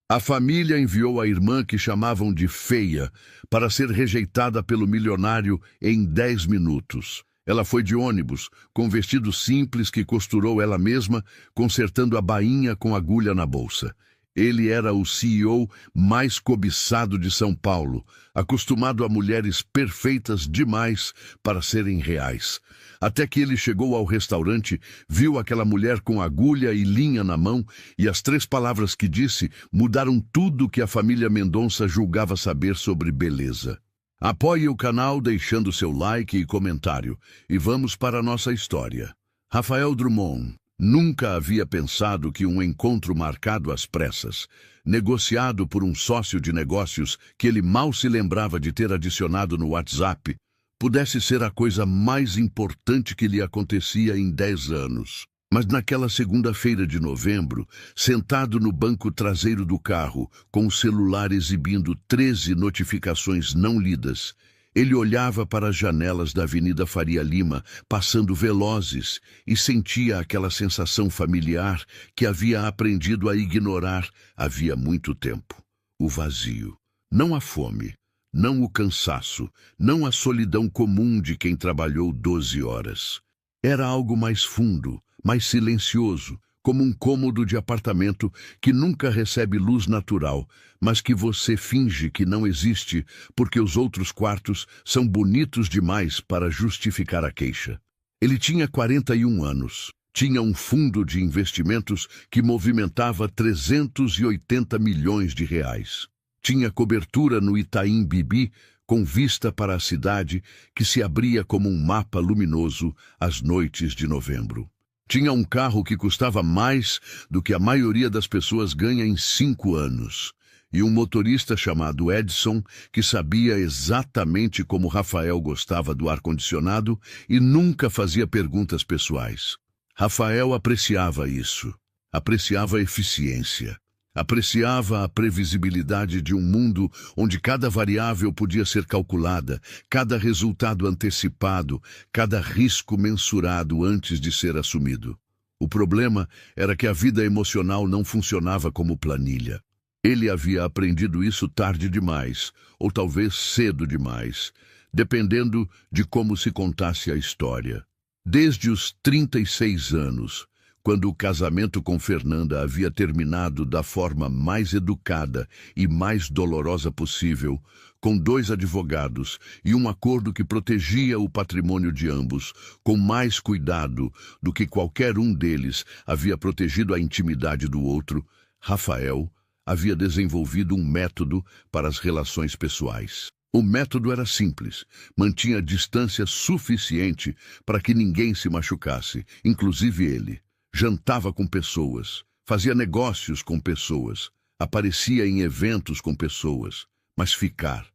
A família enviou a irmã, que chamavam de feia, para ser rejeitada pelo milionário em 10 minutos. Ela foi de ônibus, com vestido simples que costurou ela mesma, consertando a bainha com agulha na bolsa. Ele era o CEO mais cobiçado de São Paulo, acostumado a mulheres perfeitas demais para serem reais. Até que ele chegou ao restaurante, viu aquela mulher com agulha e linha na mão, e as 3 palavras que disse mudaram tudo que a família Mendonça julgava saber sobre beleza. Apoie o canal deixando seu like e comentário, e vamos para a nossa história. Rafael Drummond nunca havia pensado que um encontro marcado às pressas, negociado por um sócio de negócios que ele mal se lembrava de ter adicionado no WhatsApp, pudesse ser a coisa mais importante que lhe acontecia em 10 anos. Mas naquela segunda-feira de novembro, sentado no banco traseiro do carro, com o celular exibindo 13 notificações não lidas, ele olhava para as janelas da Avenida Faria Lima, passando velozes, e sentia aquela sensação familiar que havia aprendido a ignorar havia muito tempo. O vazio. Não a fome, não o cansaço, não a solidão comum de quem trabalhou 12 horas. Era algo mais fundo, mais silencioso, como um cômodo de apartamento que nunca recebe luz natural, mas que você finge que não existe porque os outros quartos são bonitos demais para justificar a queixa. Ele tinha 41 anos. Tinha um fundo de investimentos que movimentava 380 milhões de reais. Tinha cobertura no Itaim Bibi, com vista para a cidade que se abria como um mapa luminoso às noites de novembro. Tinha um carro que custava mais do que a maioria das pessoas ganha em 5 anos. E um motorista chamado Edson, que sabia exatamente como Rafael gostava do ar-condicionado e nunca fazia perguntas pessoais. Rafael apreciava isso. Apreciava a eficiência. Apreciava a previsibilidade de um mundo onde cada variável podia ser calculada, cada resultado antecipado, cada risco mensurado antes de ser assumido. O problema era que a vida emocional não funcionava como planilha. Ele havia aprendido isso tarde demais, ou talvez cedo demais, dependendo de como se contasse a história. Desde os 36 anos, quando o casamento com Fernanda havia terminado da forma mais educada e mais dolorosa possível, com 2 advogados e um acordo que protegia o patrimônio de ambos, com mais cuidado do que qualquer um deles havia protegido a intimidade do outro, Rafael havia desenvolvido um método para as relações pessoais. O método era simples, mantinha distância suficiente para que ninguém se machucasse, inclusive ele. Jantava com pessoas, fazia negócios com pessoas, aparecia em eventos com pessoas, mas ficar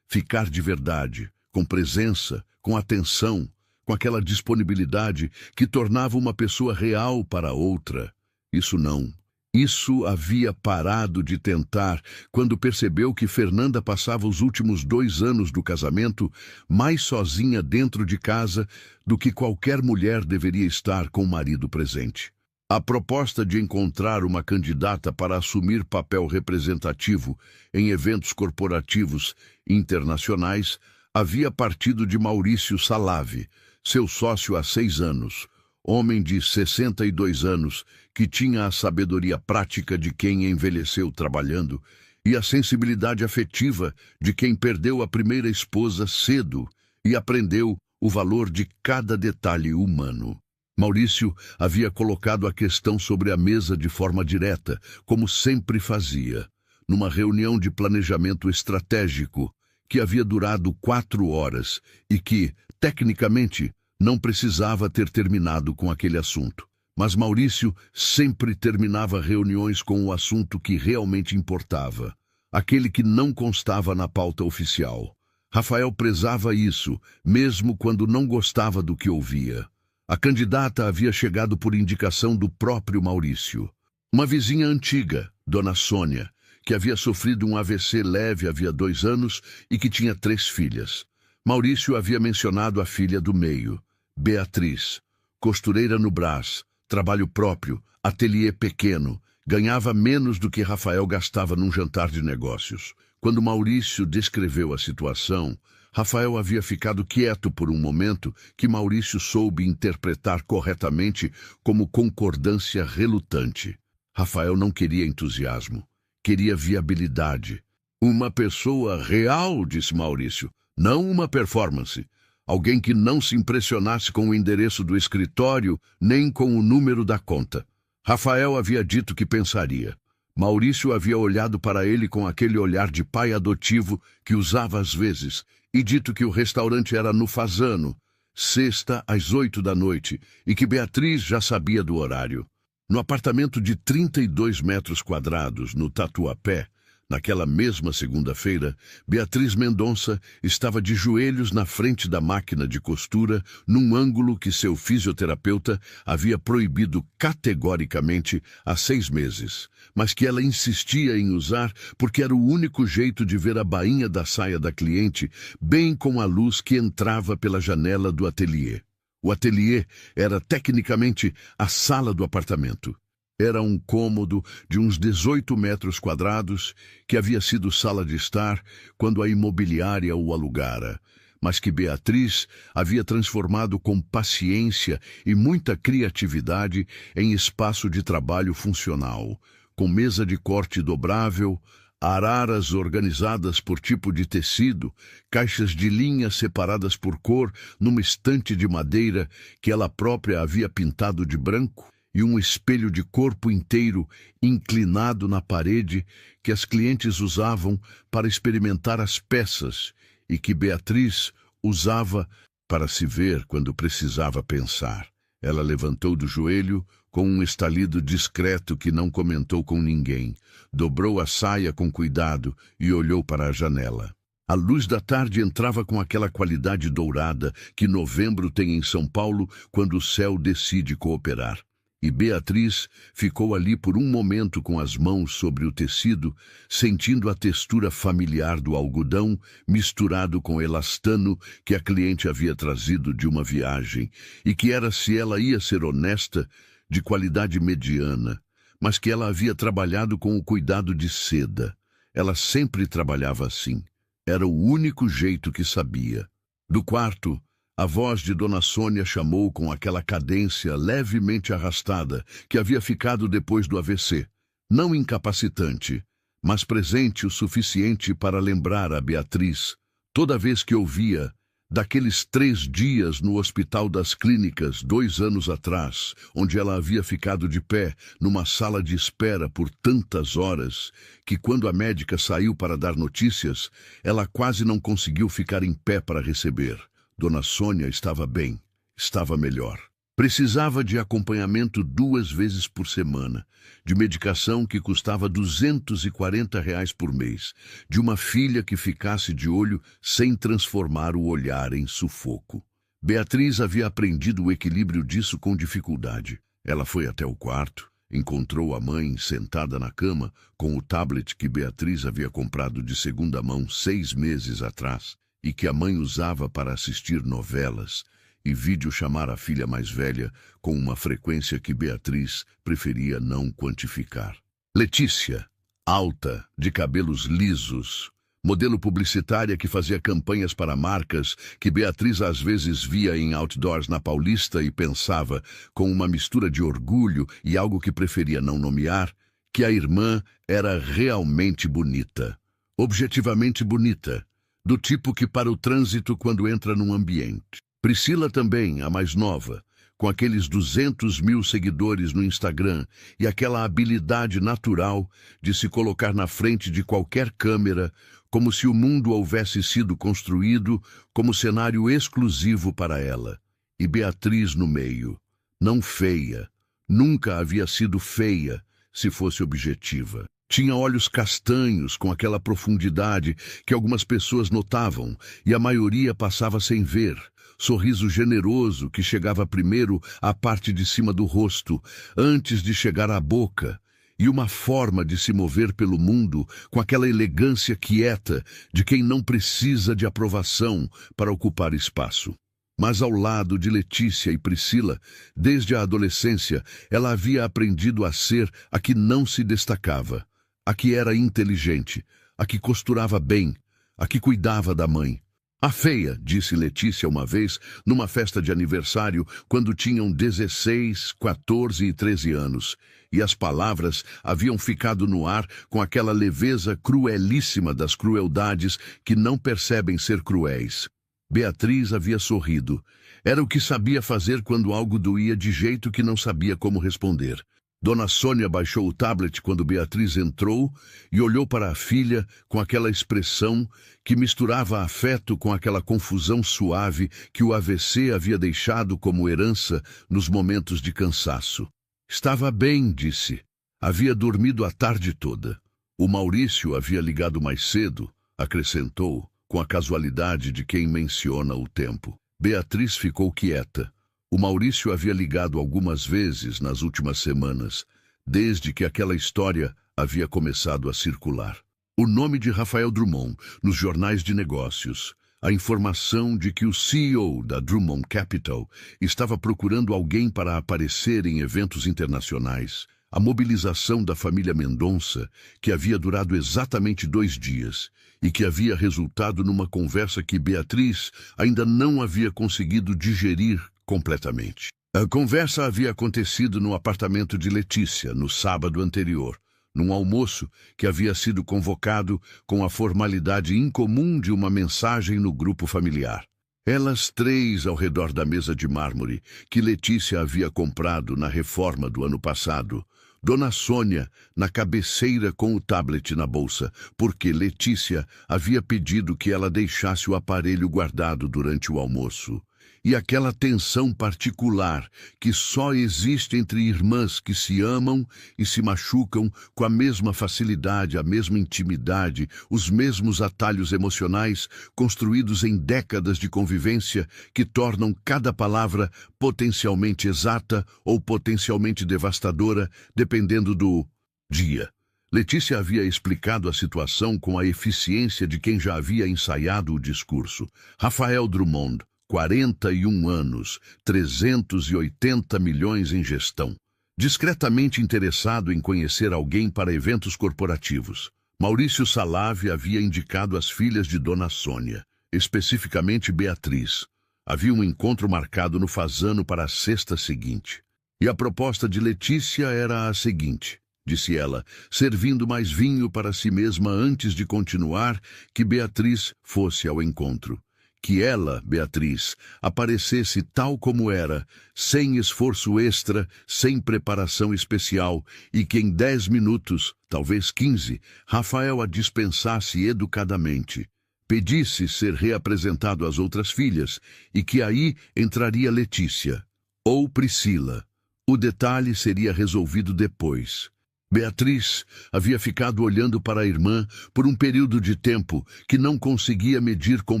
de verdade, com presença, com atenção, com aquela disponibilidade que tornava uma pessoa real para outra. Isso não. Isso havia parado de tentar quando percebeu que Fernanda passava os últimos 2 anos do casamento mais sozinha dentro de casa do que qualquer mulher deveria estar com o marido presente. A proposta de encontrar uma candidata para assumir papel representativo em eventos corporativos internacionais havia partido de Maurício Salave, seu sócio há 6 anos, homem de 62 anos que tinha a sabedoria prática de quem envelheceu trabalhando e a sensibilidade afetiva de quem perdeu a primeira esposa cedo e aprendeu o valor de cada detalhe humano. Maurício havia colocado a questão sobre a mesa de forma direta, como sempre fazia, numa reunião de planejamento estratégico que havia durado 4 horas e que, tecnicamente, não precisava ter terminado com aquele assunto. Mas Maurício sempre terminava reuniões com o assunto que realmente importava, aquele que não constava na pauta oficial. Rafael prezava isso, mesmo quando não gostava do que ouvia. A candidata havia chegado por indicação do próprio Maurício. Uma vizinha antiga, Dona Sônia, que havia sofrido um AVC leve havia 2 anos e que tinha 3 filhas. Maurício havia mencionado a filha do meio, Beatriz, costureira no Brás, trabalho próprio, ateliê pequeno, Ganhava menos do que Rafael gastava num jantar de negócios. Quando Maurício descreveu a situação, Rafael havia ficado quieto por um momento que Maurício soube interpretar corretamente como concordância relutante. Rafael não queria entusiasmo, queria viabilidade. Uma pessoa real, disse Maurício, não uma performance. Alguém que não se impressionasse com o endereço do escritório nem com o número da conta. Rafael havia dito que pensaria. Maurício havia olhado para ele com aquele olhar de pai adotivo que usava às vezes e dito que o restaurante era no Fazano, sexta às 8 da noite, e que Beatriz já sabia do horário. No apartamento de 32 metros quadrados, no Tatuapé, naquela mesma segunda-feira, Beatriz Mendonça estava de joelhos na frente da máquina de costura, num ângulo que seu fisioterapeuta havia proibido categoricamente há 6 meses, mas que ela insistia em usar porque era o único jeito de ver a bainha da saia da cliente, bem com a luz que entrava pela janela do ateliê. O ateliê era tecnicamente a sala do apartamento. Era um cômodo de uns 18 metros quadrados que havia sido sala de estar quando a imobiliária o alugara, mas que Beatriz havia transformado com paciência e muita criatividade em espaço de trabalho funcional, com mesa de corte dobrável, araras organizadas por tipo de tecido, caixas de linha separadas por cor numa estante de madeira que ela própria havia pintado de branco, e um espelho de corpo inteiro inclinado na parede que as clientes usavam para experimentar as peças e que Beatriz usava para se ver quando precisava pensar. Ela levantou do joelho com um estalido discreto que não comentou com ninguém, dobrou a saia com cuidado e olhou para a janela. A luz da tarde entrava com aquela qualidade dourada que novembro tem em São Paulo quando o céu decide cooperar. E Beatriz ficou ali por um momento com as mãos sobre o tecido, sentindo a textura familiar do algodão misturado com elastano que a cliente havia trazido de uma viagem e que era, se ela ia ser honesta, de qualidade mediana, mas que ela havia trabalhado com o cuidado de seda. Ela sempre trabalhava assim. Era o único jeito que sabia. Do quarto, a voz de Dona Sônia chamou com aquela cadência levemente arrastada que havia ficado depois do AVC. Não incapacitante, mas presente o suficiente para lembrar a Beatriz, toda vez que ouvia, daqueles 3 dias no Hospital das Clínicas, 2 anos atrás, onde ela havia ficado de pé numa sala de espera por tantas horas, que quando a médica saiu para dar notícias, ela quase não conseguiu ficar em pé para receber. Dona Sônia estava bem, estava melhor. Precisava de acompanhamento 2 vezes por semana, de medicação que custava R$ 240 por mês, de uma filha que ficasse de olho sem transformar o olhar em sufoco. Beatriz havia aprendido o equilíbrio disso com dificuldade. Ela foi até o quarto, encontrou a mãe sentada na cama com o tablet que Beatriz havia comprado de segunda mão 6 meses atrás, e que a mãe usava para assistir novelas e videochamar a filha mais velha com uma frequência que Beatriz preferia não quantificar. Letícia, alta, de cabelos lisos, modelo publicitária que fazia campanhas para marcas que Beatriz às vezes via em outdoors na Paulista e pensava, com uma mistura de orgulho e algo que preferia não nomear, que a irmã era realmente bonita, objetivamente bonita, do tipo que para o trânsito quando entra num ambiente. Priscila também, a mais nova, com aqueles 200 mil seguidores no Instagram e aquela habilidade natural de se colocar na frente de qualquer câmera, como se o mundo houvesse sido construído como cenário exclusivo para ela. E Beatriz no meio, não feia, nunca havia sido feia, se fosse objetiva. Tinha olhos castanhos com aquela profundidade que algumas pessoas notavam e a maioria passava sem ver. Sorriso generoso que chegava primeiro à parte de cima do rosto, antes de chegar à boca. E uma forma de se mover pelo mundo com aquela elegância quieta de quem não precisa de aprovação para ocupar espaço. Mas ao lado de Letícia e Priscila, desde a adolescência, ela havia aprendido a ser a que não se destacava, a que era inteligente, a que costurava bem, a que cuidava da mãe. A feia, disse Letícia uma vez, numa festa de aniversário, quando tinham 16, 14 e 13 anos, e as palavras haviam ficado no ar com aquela leveza cruelíssima das crueldades que não percebem ser cruéis. Beatriz havia sorrido. Era o que sabia fazer quando algo doía de jeito que não sabia como responder. Dona Sônia baixou o tablet quando Beatriz entrou e olhou para a filha com aquela expressão que misturava afeto com aquela confusão suave que o AVC havia deixado como herança nos momentos de cansaço. Estava bem, disse. Havia dormido a tarde toda. O Maurício havia ligado mais cedo, acrescentou, com a casualidade de quem menciona o tempo. Beatriz ficou quieta. O Maurício havia ligado algumas vezes nas últimas semanas, desde que aquela história havia começado a circular. O nome de Rafael Drummond nos jornais de negócios, a informação de que o CEO da Drummond Capital estava procurando alguém para aparecer em eventos internacionais, a mobilização da família Mendonça, que havia durado exatamente 2 dias, e que havia resultado numa conversa que Beatriz ainda não havia conseguido digerir completamente. A conversa havia acontecido no apartamento de Letícia, no sábado anterior, num almoço que havia sido convocado com a formalidade incomum de uma mensagem no grupo familiar. Elas 3 ao redor da mesa de mármore, que Letícia havia comprado na reforma do ano passado, Dona Sônia na cabeceira com o tablet na bolsa, porque Letícia havia pedido que ela deixasse o aparelho guardado durante o almoço. E aquela tensão particular que só existe entre irmãs que se amam e se machucam com a mesma facilidade, a mesma intimidade, os mesmos atalhos emocionais construídos em décadas de convivência que tornam cada palavra potencialmente exata ou potencialmente devastadora, dependendo do dia. Letícia havia explicado a situação com a eficiência de quem já havia ensaiado o discurso. Rafael Drummond, 41 anos, 380 milhões em gestão. Discretamente interessado em conhecer alguém para eventos corporativos. Maurício Salave havia indicado as filhas de Dona Sônia, especificamente Beatriz. Havia um encontro marcado no Fazano para a sexta seguinte. E a proposta de Letícia era a seguinte, disse ela, servindo mais vinho para si mesma antes de continuar, que Beatriz fosse ao encontro. Que ela, Beatriz, aparecesse tal como era, sem esforço extra, sem preparação especial, e que em 10 minutos, talvez 15, Rafael a dispensasse educadamente. Pedisse ser reapresentado às outras filhas, e que aí entraria Letícia, ou Priscila. O detalhe seria resolvido depois. Beatriz havia ficado olhando para a irmã por um período de tempo que não conseguia medir com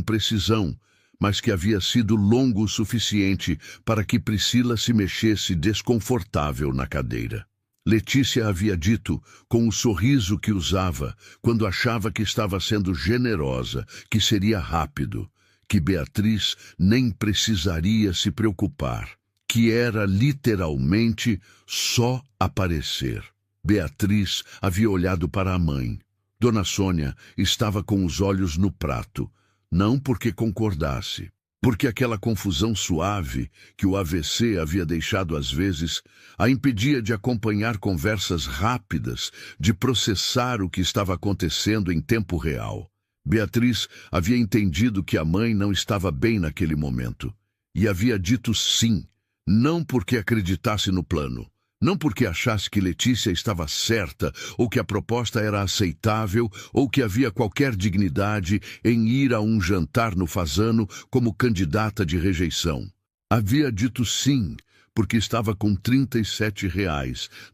precisão, mas que havia sido longo o suficiente para que Priscila se mexesse desconfortável na cadeira. Letícia havia dito, com o sorriso que usava, quando achava que estava sendo generosa, que seria rápido, que Beatriz nem precisaria se preocupar, que era literalmente só aparecer. Beatriz havia olhado para a mãe. Dona Sônia estava com os olhos no prato, não porque concordasse, porque aquela confusão suave que o AVC havia deixado às vezes a impedia de acompanhar conversas rápidas, de processar o que estava acontecendo em tempo real. Beatriz havia entendido que a mãe não estava bem naquele momento, e havia dito sim, não porque acreditasse no plano, não porque achasse que Letícia estava certa, ou que a proposta era aceitável, ou que havia qualquer dignidade em ir a um jantar no Fazano como candidata de rejeição. Havia dito sim, porque estava com R$ 37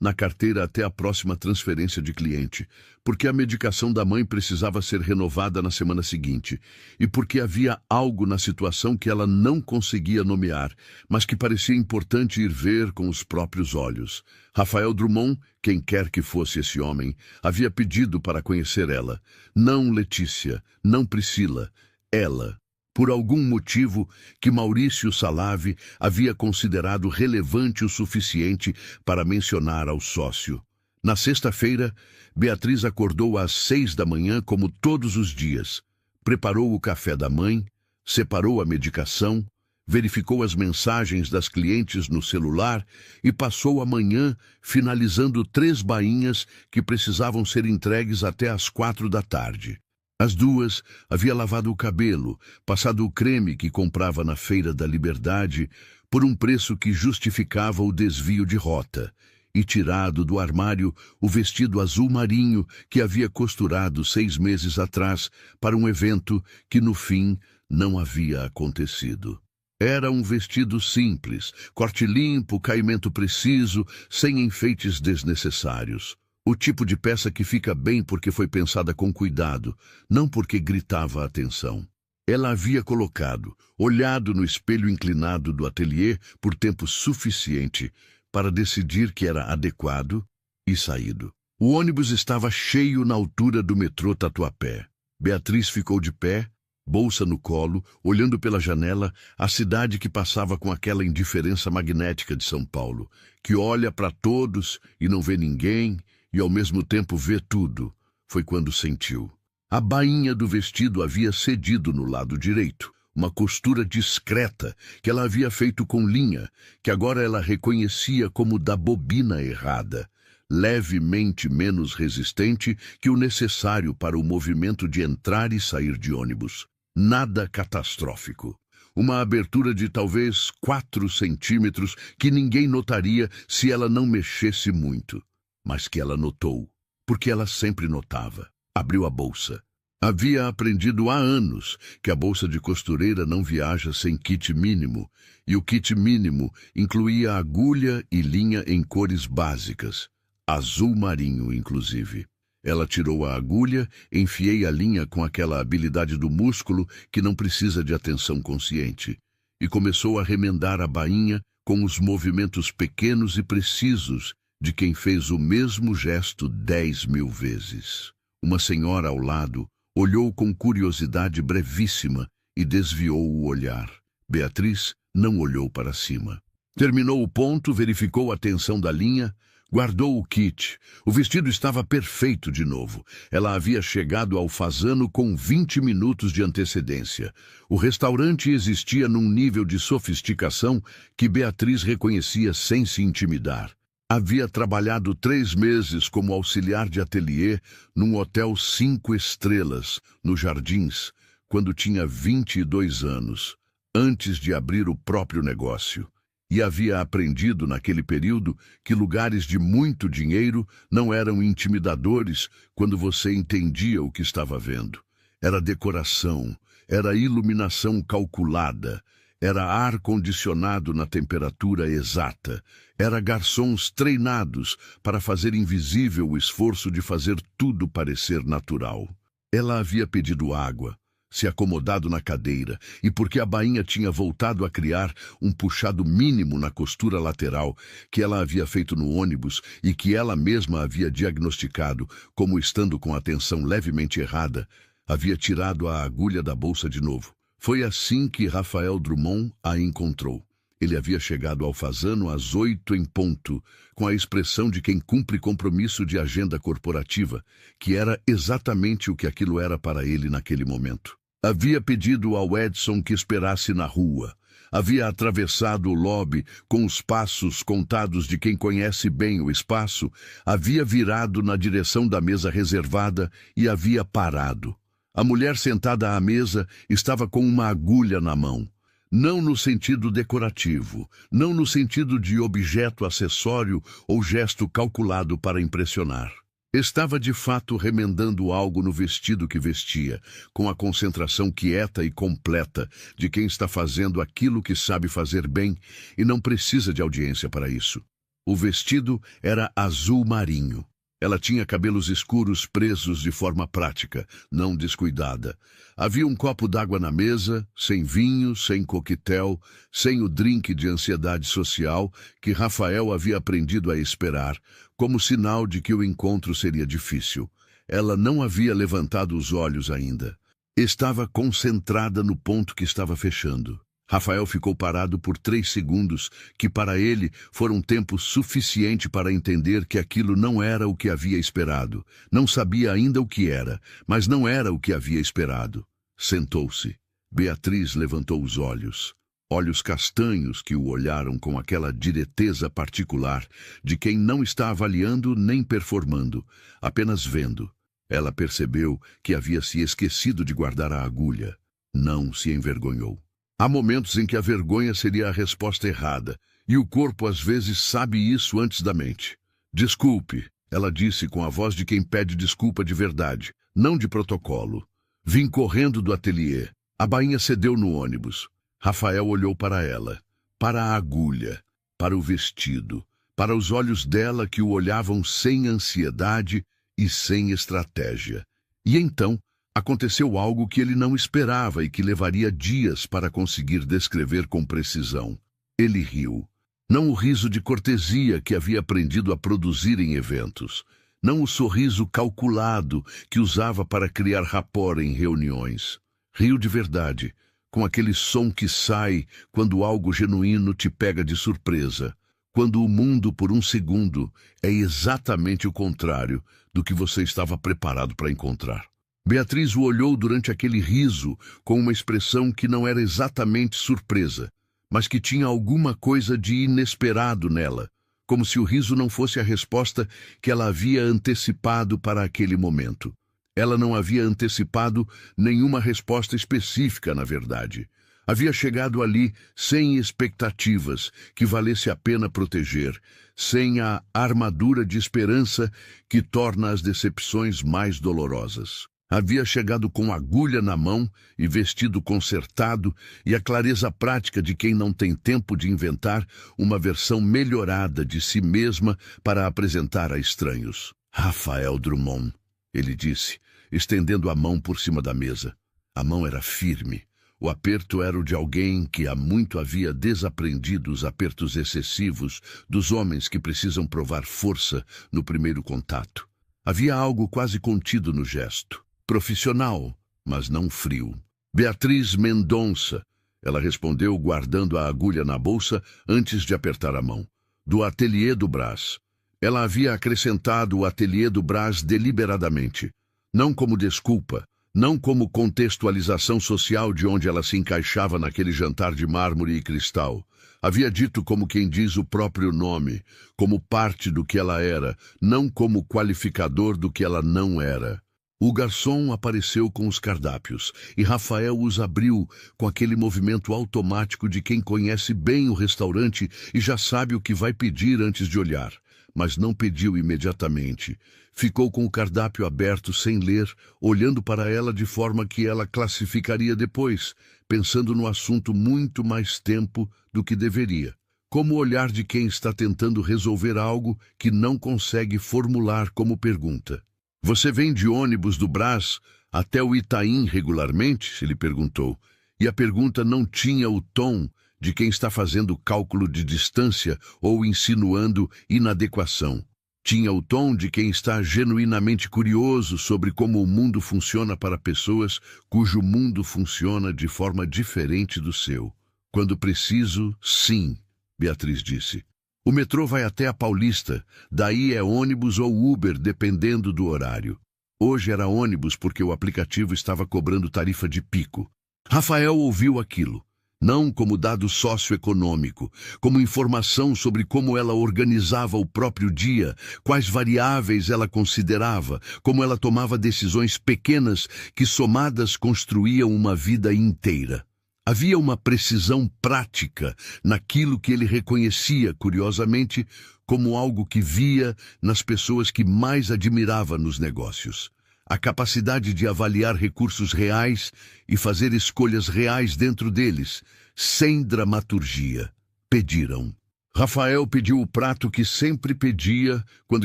na carteira até a próxima transferência de cliente, porque a medicação da mãe precisava ser renovada na semana seguinte, e porque havia algo na situação que ela não conseguia nomear, mas que parecia importante ir ver com os próprios olhos. Rafael Drummond, quem quer que fosse esse homem, havia pedido para conhecer ela. Não Letícia, não Priscila, ela. por algum motivo que Maurício Salave havia considerado relevante o suficiente para mencionar ao sócio. Na sexta-feira, Beatriz acordou às 6 da manhã como todos os dias. Preparou o café da mãe, separou a medicação, verificou as mensagens das clientes no celular e passou a manhã finalizando 3 bainhas que precisavam ser entregues até às 4 da tarde. Às 2, havia lavado o cabelo, passado o creme que comprava na Feira da Liberdade por um preço que justificava o desvio de rota, e tirado do armário o vestido azul marinho que havia costurado 6 meses atrás para um evento que, no fim, não havia acontecido. Era um vestido simples, corte limpo, caimento preciso, sem enfeites desnecessários. O tipo de peça que fica bem porque foi pensada com cuidado, não porque gritava a atenção. Ela havia colocado, olhado no espelho inclinado do ateliê por tempo suficiente para decidir que era adequado e saído. O ônibus estava cheio na altura do metrô Tatuapé. Beatriz ficou de pé, bolsa no colo, olhando pela janela a cidade que passava com aquela indiferença magnética de São Paulo, que olha para todos e não vê ninguém e ao mesmo tempo vê tudo. Foi quando sentiu. A bainha do vestido havia cedido no lado direito, uma costura discreta que ela havia feito com linha, que agora ela reconhecia como da bobina errada, levemente menos resistente que o necessário para o movimento de entrar e sair de ônibus. Nada catastrófico. Uma abertura de talvez 4 centímetros que ninguém notaria se ela não mexesse muito, mas que ela notou, porque ela sempre notava. Abriu a bolsa. Havia aprendido há anos que a bolsa de costureira não viaja sem kit mínimo, e o kit mínimo incluía agulha e linha em cores básicas, azul marinho inclusive. Ela tirou a agulha, enfiei a linha com aquela habilidade do músculo que não precisa de atenção consciente, e começou a remendar a bainha com os movimentos pequenos e precisos de quem fez o mesmo gesto 10.000 vezes. Uma senhora ao lado olhou com curiosidade brevíssima e desviou o olhar. Beatriz não olhou para cima. Terminou o ponto, verificou a tensão da linha, guardou o kit. O vestido estava perfeito de novo. Ela havia chegado ao Fasano com 20 minutos de antecedência. O restaurante existia num nível de sofisticação que Beatriz reconhecia sem se intimidar. Havia trabalhado 3 meses como auxiliar de ateliê num hotel 5 estrelas, nos Jardins, quando tinha 22 anos, antes de abrir o próprio negócio. E havia aprendido naquele período que lugares de muito dinheiro não eram intimidadores quando você entendia o que estava vendo. Era decoração, era iluminação calculada, era ar-condicionado na temperatura exata, era garçons treinados para fazer invisível o esforço de fazer tudo parecer natural. Ela havia pedido água, se acomodado na cadeira, e porque a bainha tinha voltado a criar um puxado mínimo na costura lateral que ela havia feito no ônibus e que ela mesma havia diagnosticado como estando com a tensão levemente errada, havia tirado a agulha da bolsa de novo. Foi assim que Rafael Drummond a encontrou. Ele havia chegado ao Fasano às 8 em ponto, com a expressão de quem cumpre compromisso de agenda corporativa, que era exatamente o que aquilo era para ele naquele momento. Havia pedido ao Edson que esperasse na rua. Havia atravessado o lobby com os passos contados de quem conhece bem o espaço, havia virado na direção da mesa reservada e havia parado. A mulher sentada à mesa estava com uma agulha na mão. Não no sentido decorativo, não no sentido de objeto acessório ou gesto calculado para impressionar. Estava de fato remendando algo no vestido que vestia, com a concentração quieta e completa de quem está fazendo aquilo que sabe fazer bem e não precisa de audiência para isso. O vestido era azul marinho. Ela tinha cabelos escuros presos de forma prática, não descuidada. Havia um copo d'água na mesa, sem vinho, sem coquetel, sem o drink de ansiedade social que Rafael havia aprendido a esperar, como sinal de que o encontro seria difícil. Ela não havia levantado os olhos ainda. Estava concentrada no ponto que estava fechando. Rafael ficou parado por 3 segundos, que para ele foram tempo suficiente para entender que aquilo não era o que havia esperado. Não sabia ainda o que era, mas não era o que havia esperado. Sentou-se. Beatriz levantou os olhos. Olhos castanhos que o olharam com aquela direteza particular de quem não está avaliando nem performando, apenas vendo. Ela percebeu que havia se esquecido de guardar a agulha. Não se envergonhou. Há momentos em que a vergonha seria a resposta errada, e o corpo às vezes sabe isso antes da mente. Desculpe, ela disse com a voz de quem pede desculpa de verdade, não de protocolo. Vim correndo do ateliê. A bainha cedeu no ônibus. Rafael olhou para ela, para a agulha, para o vestido, para os olhos dela que o olhavam sem ansiedade e sem estratégia. E então aconteceu algo que ele não esperava e que levaria dias para conseguir descrever com precisão. Ele riu. Não o riso de cortesia que havia aprendido a produzir em eventos. Não o sorriso calculado que usava para criar rapport em reuniões. Riu de verdade, com aquele som que sai quando algo genuíno te pega de surpresa. Quando o mundo, por um segundo, é exatamente o contrário do que você estava preparado para encontrar. Beatriz o olhou durante aquele riso com uma expressão que não era exatamente surpresa, mas que tinha alguma coisa de inesperado nela, como se o riso não fosse a resposta que ela havia antecipado para aquele momento. Ela não havia antecipado nenhuma resposta específica, na verdade. Havia chegado ali sem expectativas que valesse a pena proteger, sem a armadura de esperança que torna as decepções mais dolorosas. Havia chegado com agulha na mão e vestido consertado e a clareza prática de quem não tem tempo de inventar uma versão melhorada de si mesma para apresentar a estranhos. Rafael Drummond, ele disse, estendendo a mão por cima da mesa. A mão era firme. O aperto era o de alguém que há muito havia desaprendido os apertos excessivos dos homens que precisam provar força no primeiro contato. Havia algo quase contido no gesto. Profissional, mas não frio. Beatriz Mendonça, ela respondeu guardando a agulha na bolsa antes de apertar a mão. Do ateliê do Brás. Ela havia acrescentado o ateliê do Brás deliberadamente. Não como desculpa, não como contextualização social de onde ela se encaixava naquele jantar de mármore e cristal. Havia dito como quem diz o próprio nome, como parte do que ela era, não como qualificador do que ela não era. O garçom apareceu com os cardápios, e Rafael os abriu com aquele movimento automático de quem conhece bem o restaurante e já sabe o que vai pedir antes de olhar. Mas não pediu imediatamente. Ficou com o cardápio aberto sem ler, olhando para ela de forma que ela classificaria depois, pensando no assunto muito mais tempo do que deveria. Como o olhar de quem está tentando resolver algo que não consegue formular como pergunta. Você vem de ônibus do Brás até o Itaim regularmente? Ele perguntou. E a pergunta não tinha o tom de quem está fazendo cálculo de distância ou insinuando inadequação. Tinha o tom de quem está genuinamente curioso sobre como o mundo funciona para pessoas cujo mundo funciona de forma diferente do seu. Quando preciso, sim, Beatriz disse. O metrô vai até a Paulista, daí é ônibus ou Uber, dependendo do horário. Hoje era ônibus porque o aplicativo estava cobrando tarifa de pico. Rafael ouviu aquilo, não como dado socioeconômico, como informação sobre como ela organizava o próprio dia, quais variáveis ela considerava, como ela tomava decisões pequenas que somadas construíam uma vida inteira. Havia uma precisão prática naquilo que ele reconhecia, curiosamente, como algo que via nas pessoas que mais admirava nos negócios. A capacidade de avaliar recursos reais e fazer escolhas reais dentro deles, sem dramaturgia. Pediram. Rafael pediu o prato que sempre pedia quando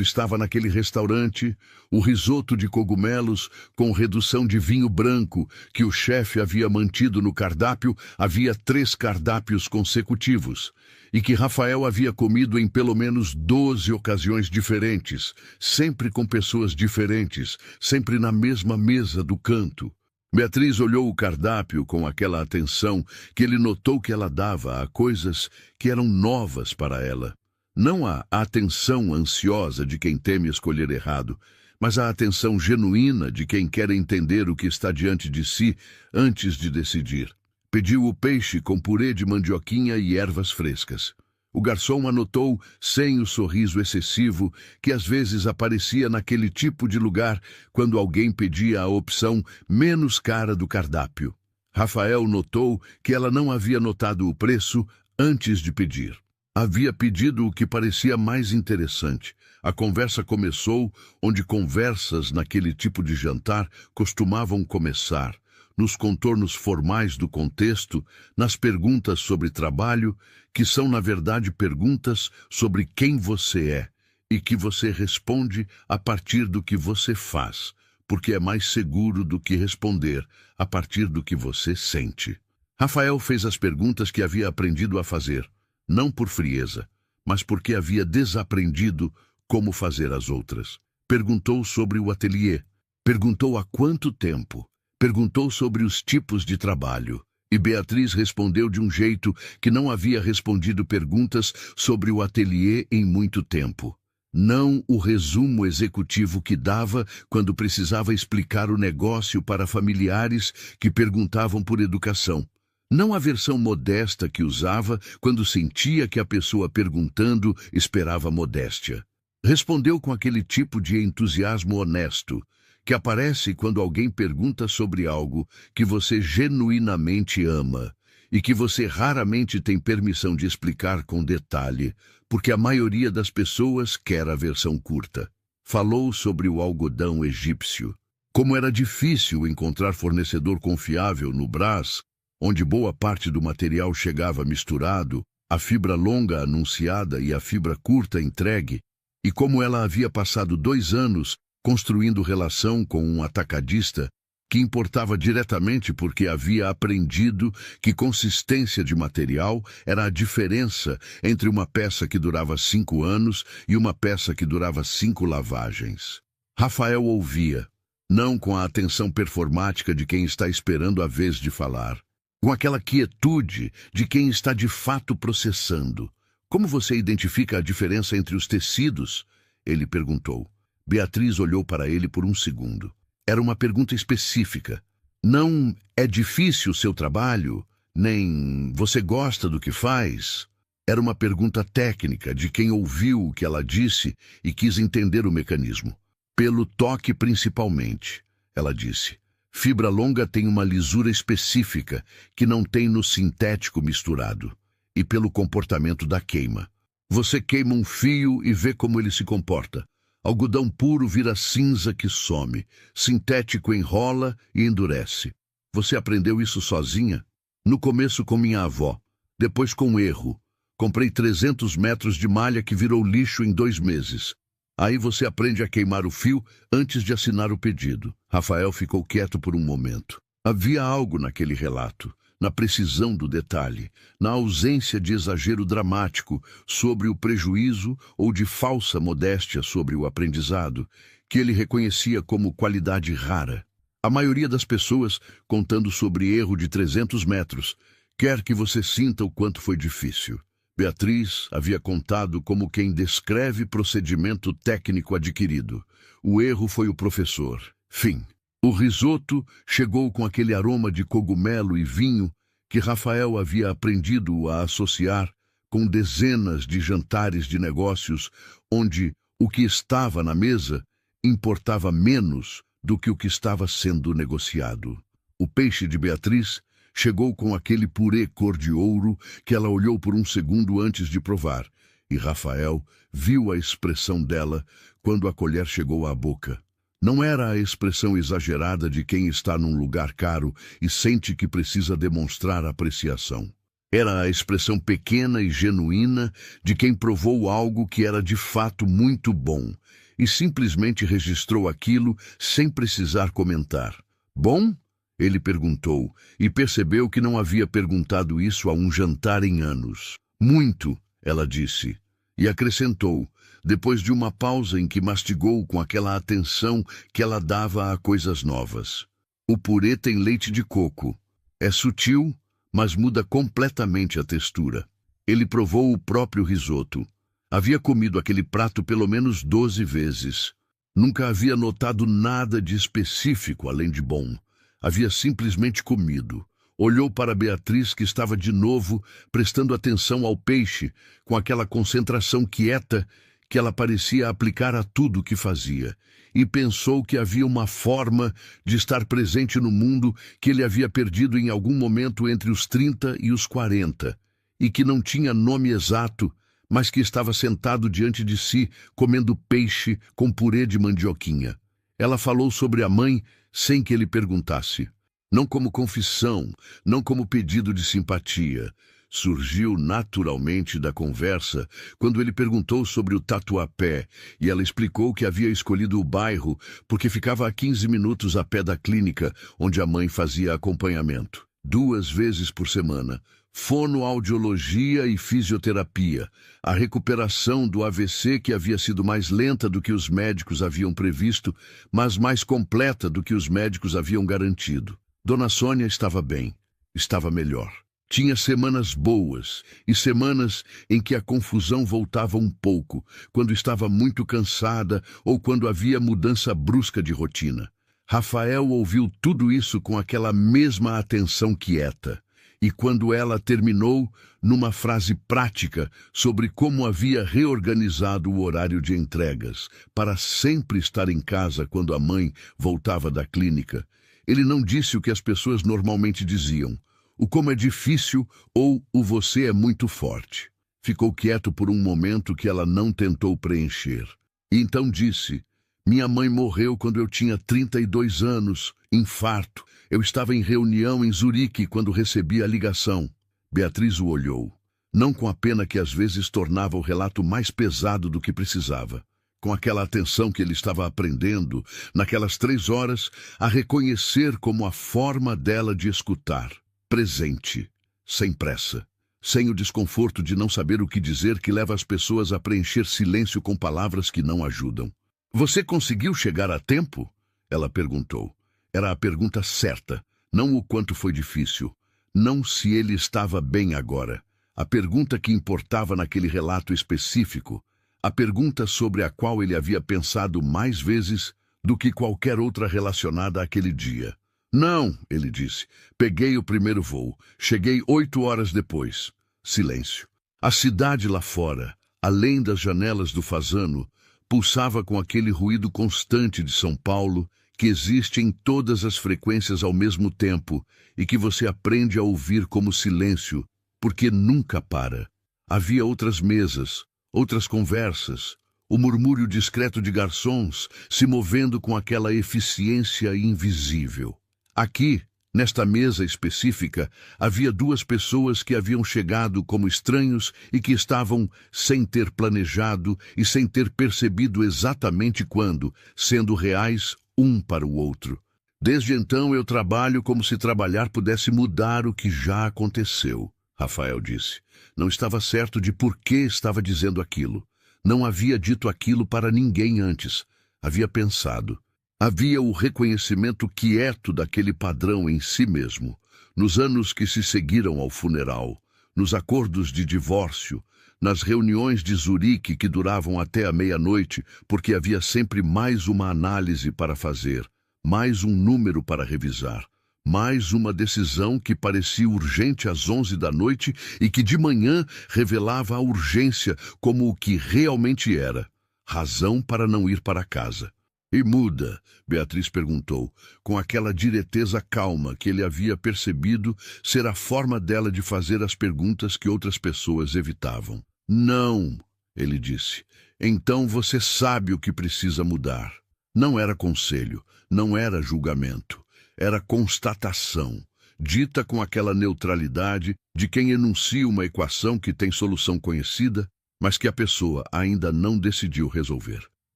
estava naquele restaurante, o risoto de cogumelos com redução de vinho branco que o chefe havia mantido no cardápio. Havia 3 cardápios consecutivos, e que Rafael havia comido em pelo menos 12 ocasiões diferentes, sempre com pessoas diferentes, sempre na mesma mesa do canto. Beatriz olhou o cardápio com aquela atenção que ele notou que ela dava a coisas que eram novas para ela. Não a atenção ansiosa de quem teme escolher errado, mas a atenção genuína de quem quer entender o que está diante de si antes de decidir. Pediu o peixe com purê de mandioquinha e ervas frescas. O garçom anotou, sem o sorriso excessivo que às vezes aparecia naquele tipo de lugar quando alguém pedia a opção menos cara do cardápio. Rafael notou que ela não havia notado o preço antes de pedir. Havia pedido o que parecia mais interessante. A conversa começou onde conversas naquele tipo de jantar costumavam começar, nos contornos formais do contexto, nas perguntas sobre trabalho, que são, na verdade, perguntas sobre quem você é e que você responde a partir do que você faz, porque é mais seguro do que responder a partir do que você sente. Rafael fez as perguntas que havia aprendido a fazer, não por frieza, mas porque havia desaprendido como fazer as outras. Perguntou sobre o ateliê, perguntou há quanto tempo, perguntou sobre os tipos de trabalho, e Beatriz respondeu de um jeito que não havia respondido perguntas sobre o ateliê em muito tempo. Não o resumo executivo que dava quando precisava explicar o negócio para familiares que perguntavam por educação. Não a versão modesta que usava quando sentia que a pessoa perguntando esperava modéstia. Respondeu com aquele tipo de entusiasmo honesto que aparece quando alguém pergunta sobre algo que você genuinamente ama e que você raramente tem permissão de explicar com detalhe, porque a maioria das pessoas quer a versão curta. Falou sobre o algodão egípcio, como era difícil encontrar fornecedor confiável no Brás, onde boa parte do material chegava misturado, a fibra longa anunciada e a fibra curta entregue, e como ela havia passado 2 anos construindo relação com um atacadista que importava diretamente porque havia aprendido que consistência de material era a diferença entre uma peça que durava 5 anos e uma peça que durava 5 lavagens. Rafael ouvia, não com a atenção performática de quem está esperando a vez de falar, com aquela quietude de quem está de fato processando. Como você identifica a diferença entre os tecidos? Ele perguntou. Beatriz olhou para ele por um segundo. Era uma pergunta específica. Não é difícil o seu trabalho, nem você gosta do que faz. Era uma pergunta técnica de quem ouviu o que ela disse e quis entender o mecanismo. Pelo toque principalmente, ela disse. Fibra longa tem uma lisura específica que não tem no sintético misturado. E pelo comportamento da queima. Você queima um fio e vê como ele se comporta. Algodão puro vira cinza que some. Sintético enrola e endurece. Você aprendeu isso sozinha? No começo com minha avó. Depois com erro. Comprei 300 metros de malha que virou lixo em 2 meses. Aí você aprende a queimar o fio antes de assinar o pedido. Rafael ficou quieto por um momento. Havia algo naquele relato, na precisão do detalhe, na ausência de exagero dramático sobre o prejuízo ou de falsa modéstia sobre o aprendizado, que ele reconhecia como qualidade rara. A maioria das pessoas, contando sobre erro de 300 metros, quer que você sinta o quanto foi difícil. Beatriz havia contado como quem descreve procedimento técnico adquirido. O erro foi o professor. Fim. O risoto chegou com aquele aroma de cogumelo e vinho que Rafael havia aprendido a associar com dezenas de jantares de negócios onde o que estava na mesa importava menos do que o que estava sendo negociado. O peixe de Beatriz chegou com aquele purê cor de ouro que ela olhou por um segundo antes de provar, e Rafael viu a expressão dela quando a colher chegou à boca. Não era a expressão exagerada de quem está num lugar caro e sente que precisa demonstrar apreciação. Era a expressão pequena e genuína de quem provou algo que era de fato muito bom e simplesmente registrou aquilo sem precisar comentar. Bom? Ele perguntou, e percebeu que não havia perguntado isso a um jantar em anos. Muito, ela disse, e acrescentou, depois de uma pausa em que mastigou com aquela atenção que ela dava a coisas novas. O purê tem leite de coco. É sutil, mas muda completamente a textura. Ele provou o próprio risoto. Havia comido aquele prato pelo menos 12 vezes. Nunca havia notado nada de específico além de bom. Havia simplesmente comido. Olhou para Beatriz, que estava de novo prestando atenção ao peixe, com aquela concentração quieta que ela parecia aplicar a tudo o que fazia, e pensou que havia uma forma de estar presente no mundo que ele havia perdido em algum momento entre os 30 e os 40, e que não tinha nome exato, mas que estava sentado diante de si, comendo peixe com purê de mandioquinha. Ela falou sobre a mãe sem que ele perguntasse. Não como confissão, não como pedido de simpatia. Surgiu naturalmente da conversa quando ele perguntou sobre o Tatuapé e ela explicou que havia escolhido o bairro porque ficava a 15 minutos a pé da clínica onde a mãe fazia acompanhamento. 2 vezes por semana. Fonoaudiologia e fisioterapia. A recuperação do AVC, que havia sido mais lenta do que os médicos haviam previsto, mas mais completa do que os médicos haviam garantido. Dona Sônia estava bem, estava melhor. Tinha semanas boas e semanas em que a confusão voltava um pouco, quando estava muito cansada ou quando havia mudança brusca de rotina. Rafael ouviu tudo isso com aquela mesma atenção quieta. E quando ela terminou, numa frase prática sobre como havia reorganizado o horário de entregas para sempre estar em casa quando a mãe voltava da clínica, ele não disse o que as pessoas normalmente diziam, o como é difícil ou o você é muito forte. Ficou quieto por um momento que ela não tentou preencher. E então disse, minha mãe morreu quando eu tinha 32 anos, infarto. Eu estava em reunião em Zurique quando recebi a ligação. Beatriz o olhou, não com a pena que às vezes tornava o relato mais pesado do que precisava, com aquela atenção que ele estava aprendendo, naquelas 3 horas, a reconhecer como a forma dela de escutar, presente, sem pressa, sem o desconforto de não saber o que dizer que leva as pessoas a preencher silêncio com palavras que não ajudam. Você conseguiu chegar a tempo? Ela perguntou. Era a pergunta certa, não o quanto foi difícil, não se ele estava bem agora. A pergunta que importava naquele relato específico, a pergunta sobre a qual ele havia pensado mais vezes do que qualquer outra relacionada àquele dia. Não, ele disse. Peguei o primeiro voo. Cheguei 8 horas depois. Silêncio. A cidade lá fora, além das janelas do Fasano, pulsava com aquele ruído constante de São Paulo, que existe em todas as frequências ao mesmo tempo e que você aprende a ouvir como silêncio, porque nunca para. Havia outras mesas, outras conversas, o murmúrio discreto de garçons se movendo com aquela eficiência invisível. Aqui, nesta mesa específica, havia 2 pessoas que haviam chegado como estranhos e que estavam sem ter planejado e sem ter percebido exatamente quando, sendo reais um para o outro. Desde então eu trabalho como se trabalhar pudesse mudar o que já aconteceu, Rafael disse. Não estava certo de por que estava dizendo aquilo. Não havia dito aquilo para ninguém antes. Havia pensado. Havia o reconhecimento quieto daquele padrão em si mesmo, nos anos que se seguiram ao funeral, nos acordos de divórcio, nas reuniões de Zurique que duravam até a meia-noite, porque havia sempre mais uma análise para fazer, mais um número para revisar, mais uma decisão que parecia urgente às 11 da noite e que de manhã revelava a urgência como o que realmente era, razão para não ir para casa. E muda? Beatriz perguntou, com aquela direteza calma que ele havia percebido ser a forma dela de fazer as perguntas que outras pessoas evitavam. Não, ele disse. Então você sabe o que precisa mudar. Não era conselho, não era julgamento, era constatação, dita com aquela neutralidade de quem enuncia uma equação que tem solução conhecida, mas que a pessoa ainda não decidiu resolver.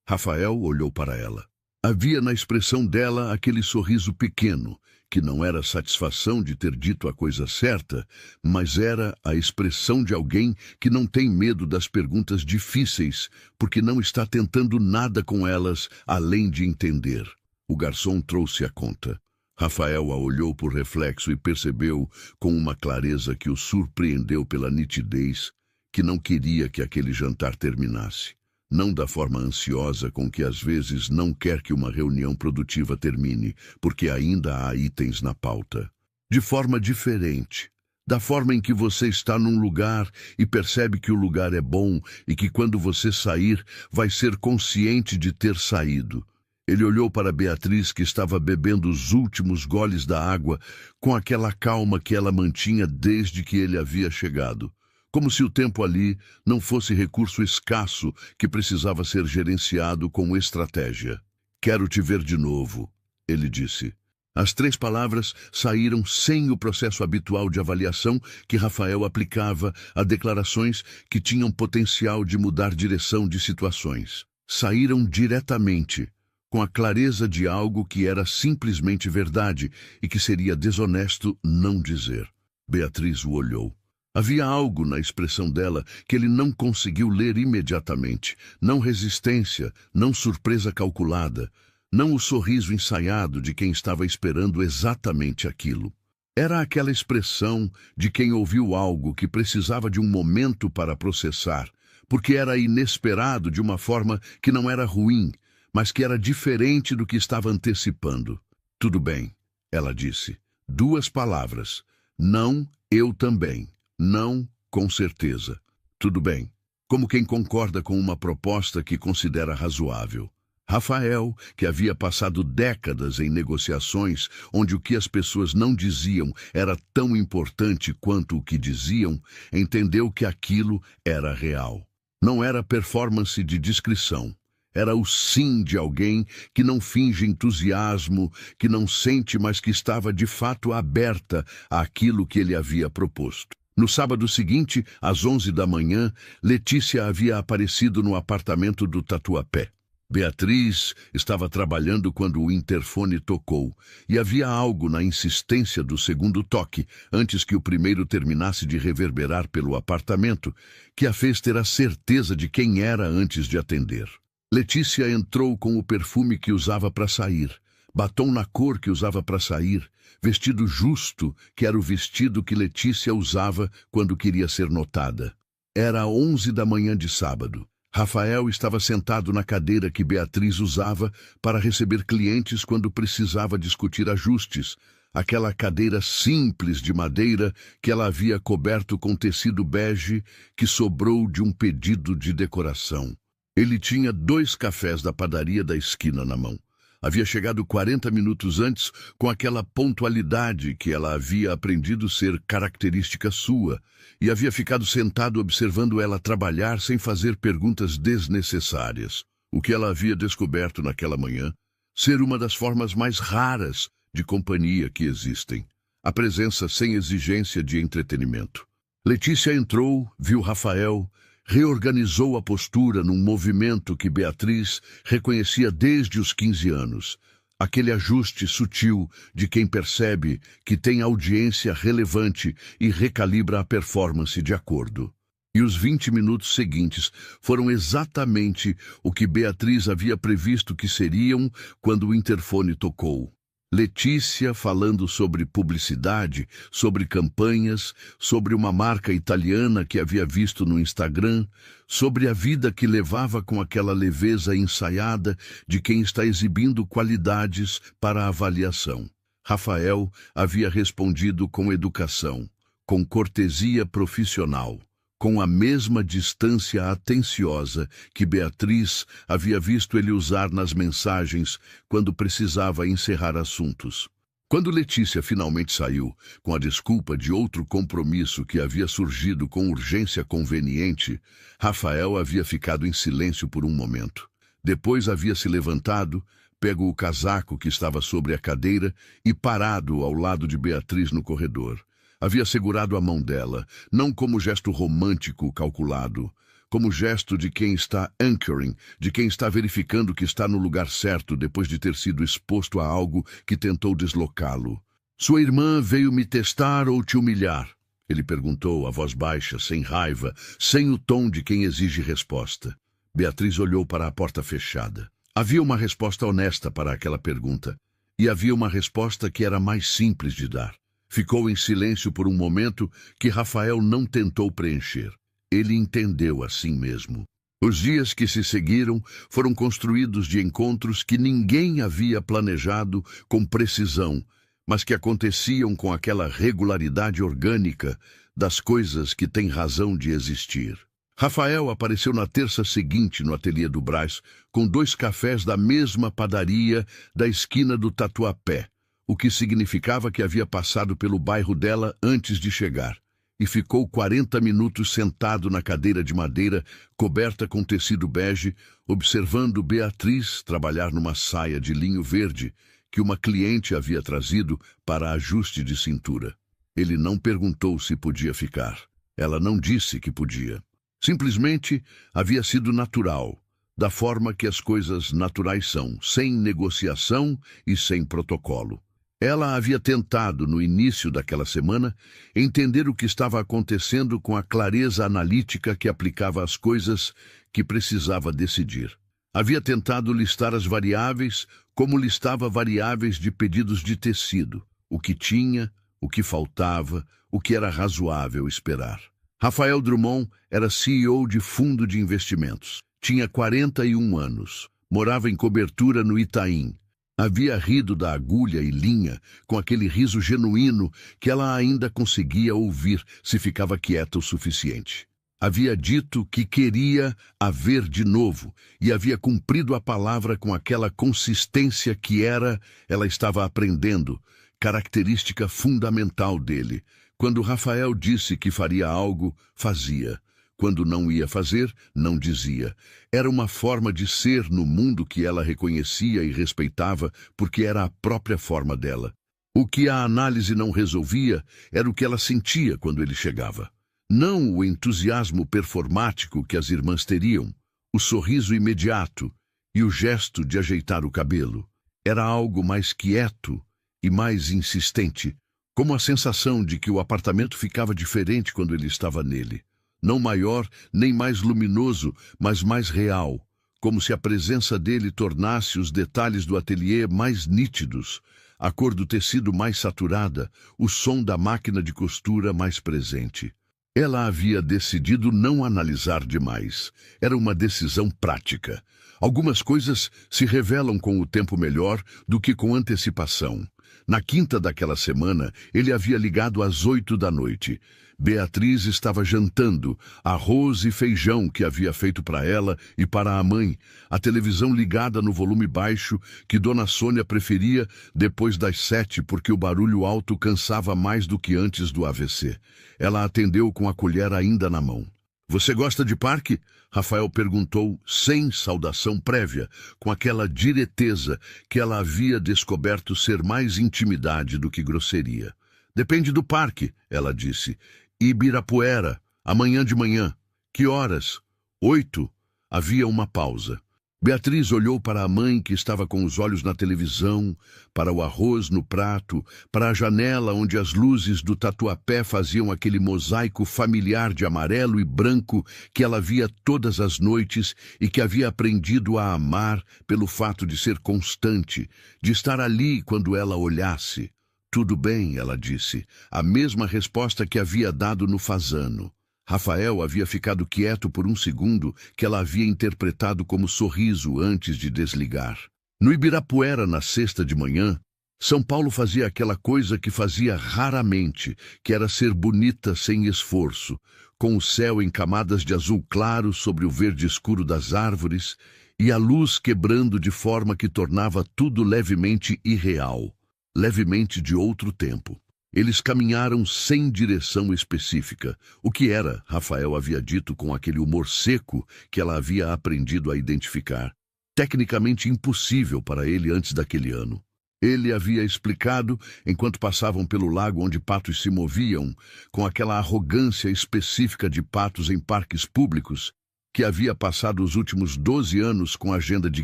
Rafael olhou para ela. Havia na expressão dela aquele sorriso pequeno, que não era satisfação de ter dito a coisa certa, mas era a expressão de alguém que não tem medo das perguntas difíceis, porque não está tentando nada com elas além de entender. O garçom trouxe a conta. Rafael a olhou por reflexo e percebeu, com uma clareza que o surpreendeu pela nitidez, que não queria que aquele jantar terminasse. Não da forma ansiosa com que às vezes não quer que uma reunião produtiva termine, porque ainda há itens na pauta. De forma diferente. Da forma em que você está num lugar e percebe que o lugar é bom e que quando você sair, vai ser consciente de ter saído. Ele olhou para Beatriz, que estava bebendo os últimos goles da água com aquela calma que ela mantinha desde que ele havia chegado. Como se o tempo ali não fosse recurso escasso que precisava ser gerenciado com estratégia. "Quero te ver de novo", ele disse. As 3 palavras saíram sem o processo habitual de avaliação que Rafael aplicava a declarações que tinham potencial de mudar direção de situações. Saíram diretamente, com a clareza de algo que era simplesmente verdade e que seria desonesto não dizer. Beatriz o olhou. Havia algo na expressão dela que ele não conseguiu ler imediatamente. Não resistência, não surpresa calculada, não o sorriso ensaiado de quem estava esperando exatamente aquilo. Era aquela expressão de quem ouviu algo que precisava de um momento para processar, porque era inesperado de uma forma que não era ruim, mas que era diferente do que estava antecipando. "Tudo bem", ela disse. 2 palavras. "Não, eu também. Não, com certeza. Tudo bem." Como quem concorda com uma proposta que considera razoável. Rafael, que havia passado décadas em negociações onde o que as pessoas não diziam era tão importante quanto o que diziam, entendeu que aquilo era real. Não era performance de discrição. Era o sim de alguém que não finge entusiasmo, que não sente, mas que estava de fato aberta àquilo que ele havia proposto. No sábado seguinte, às 11 da manhã, Letícia havia aparecido no apartamento do Tatuapé. Beatriz estava trabalhando quando o interfone tocou, e havia algo na insistência do segundo toque, antes que o primeiro terminasse de reverberar pelo apartamento, que a fez ter a certeza de quem era antes de atender. Letícia entrou com o perfume que usava para sair, batom na cor que usava para sair, vestido justo, que era o vestido que Letícia usava quando queria ser notada. Era 11 da manhã de sábado. Rafael estava sentado na cadeira que Beatriz usava para receber clientes quando precisava discutir ajustes, aquela cadeira simples de madeira que ela havia coberto com tecido bege que sobrou de um pedido de decoração. Ele tinha 2 cafés da padaria da esquina na mão. Havia chegado 40 minutos antes com aquela pontualidade que ela havia aprendido ser característica sua, e havia ficado sentado observando ela trabalhar sem fazer perguntas desnecessárias. O que ela havia descoberto naquela manhã ser uma das formas mais raras de companhia que existem. A presença sem exigência de entretenimento. Letícia entrou, viu Rafael, reorganizou a postura num movimento que Beatriz reconhecia desde os 15 anos. Aquele ajuste sutil de quem percebe que tem audiência relevante e recalibra a performance de acordo. E os 20 minutos seguintes foram exatamente o que Beatriz havia previsto que seriam quando o interfone tocou. Letícia falando sobre publicidade, sobre campanhas, sobre uma marca italiana que havia visto no Instagram, sobre a vida que levava com aquela leveza ensaiada de quem está exibindo qualidades para avaliação. Rafael havia respondido com educação, com cortesia profissional, com a mesma distância atenciosa que Beatriz havia visto ele usar nas mensagens quando precisava encerrar assuntos. Quando Letícia finalmente saiu, com a desculpa de outro compromisso que havia surgido com urgência conveniente, Rafael havia ficado em silêncio por um momento. Depois havia se levantado, pego o casaco que estava sobre a cadeira e parado ao lado de Beatriz no corredor. Havia segurado a mão dela, não como gesto romântico calculado, como gesto de quem está anchoring, de quem está verificando que está no lugar certo depois de ter sido exposto a algo que tentou deslocá-lo. "Sua irmã veio me testar ou te humilhar?" Ele perguntou, a voz baixa, sem raiva, sem o tom de quem exige resposta. Beatriz olhou para a porta fechada. Havia uma resposta honesta para aquela pergunta. E havia uma resposta que era mais simples de dar. Ficou em silêncio por um momento que Rafael não tentou preencher. Ele entendeu assim mesmo. Os dias que se seguiram foram construídos de encontros que ninguém havia planejado com precisão, mas que aconteciam com aquela regularidade orgânica das coisas que têm razão de existir. Rafael apareceu na terça seguinte no ateliê do Brás, com 2 cafés da mesma padaria da esquina do Tatuapé, o que significava que havia passado pelo bairro dela antes de chegar, e ficou 40 minutos sentado na cadeira de madeira, coberta com tecido bege, observando Beatriz trabalhar numa saia de linho verde que uma cliente havia trazido para ajuste de cintura. Ele não perguntou se podia ficar. Ela não disse que podia. Simplesmente havia sido natural, da forma que as coisas naturais são, sem negociação e sem protocolo. Ela havia tentado, no início daquela semana, entender o que estava acontecendo com a clareza analítica que aplicava às coisas que precisava decidir. Havia tentado listar as variáveis como listava variáveis de pedidos de tecido, o que tinha, o que faltava, o que era razoável esperar. Rafael Drummond era CEO de fundo de investimentos. Tinha 41 anos. Morava em Cobertura, no Itaim. Havia rido da agulha e linha com aquele riso genuíno que ela ainda conseguia ouvir se ficava quieta o suficiente. Havia dito que queria a ver de novo e havia cumprido a palavra com aquela consistência que ela estava aprendendo, característica fundamental dele. Quando Rafael disse que faria algo, fazia. Quando não ia fazer, não dizia. Era uma forma de ser no mundo que ela reconhecia e respeitava, porque era a própria forma dela. O que a análise não resolvia era o que ela sentia quando ele chegava. Não o entusiasmo performático que as irmãs teriam, o sorriso imediato e o gesto de ajeitar o cabelo. Era algo mais quieto e mais insistente, como a sensação de que o apartamento ficava diferente quando ele estava nele. Não maior, nem mais luminoso, mas mais real, como se a presença dele tornasse os detalhes do ateliê mais nítidos, a cor do tecido mais saturada, o som da máquina de costura mais presente. Ela havia decidido não analisar demais. Era uma decisão prática. Algumas coisas se revelam com o tempo melhor do que com antecipação. Na quinta daquela semana, ele havia ligado às 8 da noite. Beatriz estava jantando, arroz e feijão que havia feito para ela e para a mãe, a televisão ligada no volume baixo que Dona Sônia preferia depois das 7 porque o barulho alto cansava mais do que antes do AVC. Ela atendeu com a colher ainda na mão. "Você gosta de parque?" Rafael perguntou, sem saudação prévia, com aquela direteza que ela havia descoberto ser mais intimidade do que grosseria. "Depende do parque", ela disse. "Ibirapuera, amanhã de manhã." "Que horas?" 8. Havia uma pausa. Beatriz olhou para a mãe que estava com os olhos na televisão, para o arroz no prato, para a janela onde as luzes do Tatuapé faziam aquele mosaico familiar de amarelo e branco que ela via todas as noites e que havia aprendido a amar pelo fato de ser constante, de estar ali quando ela olhasse. "Tudo bem", ela disse, a mesma resposta que havia dado no Fazano. Rafael havia ficado quieto por um segundo que ela havia interpretado como sorriso antes de desligar. No Ibirapuera, na sexta de manhã, São Paulo fazia aquela coisa que fazia raramente, que era ser bonita sem esforço, com o céu em camadas de azul claro sobre o verde escuro das árvores e a luz quebrando de forma que tornava tudo levemente irreal, levemente de outro tempo. Eles caminharam sem direção específica, o que era, Rafael havia dito com aquele humor seco que ela havia aprendido a identificar, tecnicamente impossível para ele antes daquele ano. Ele havia explicado, enquanto passavam pelo lago onde patos se moviam, com aquela arrogância específica de patos em parques públicos, que havia passado os últimos 12 anos com agenda de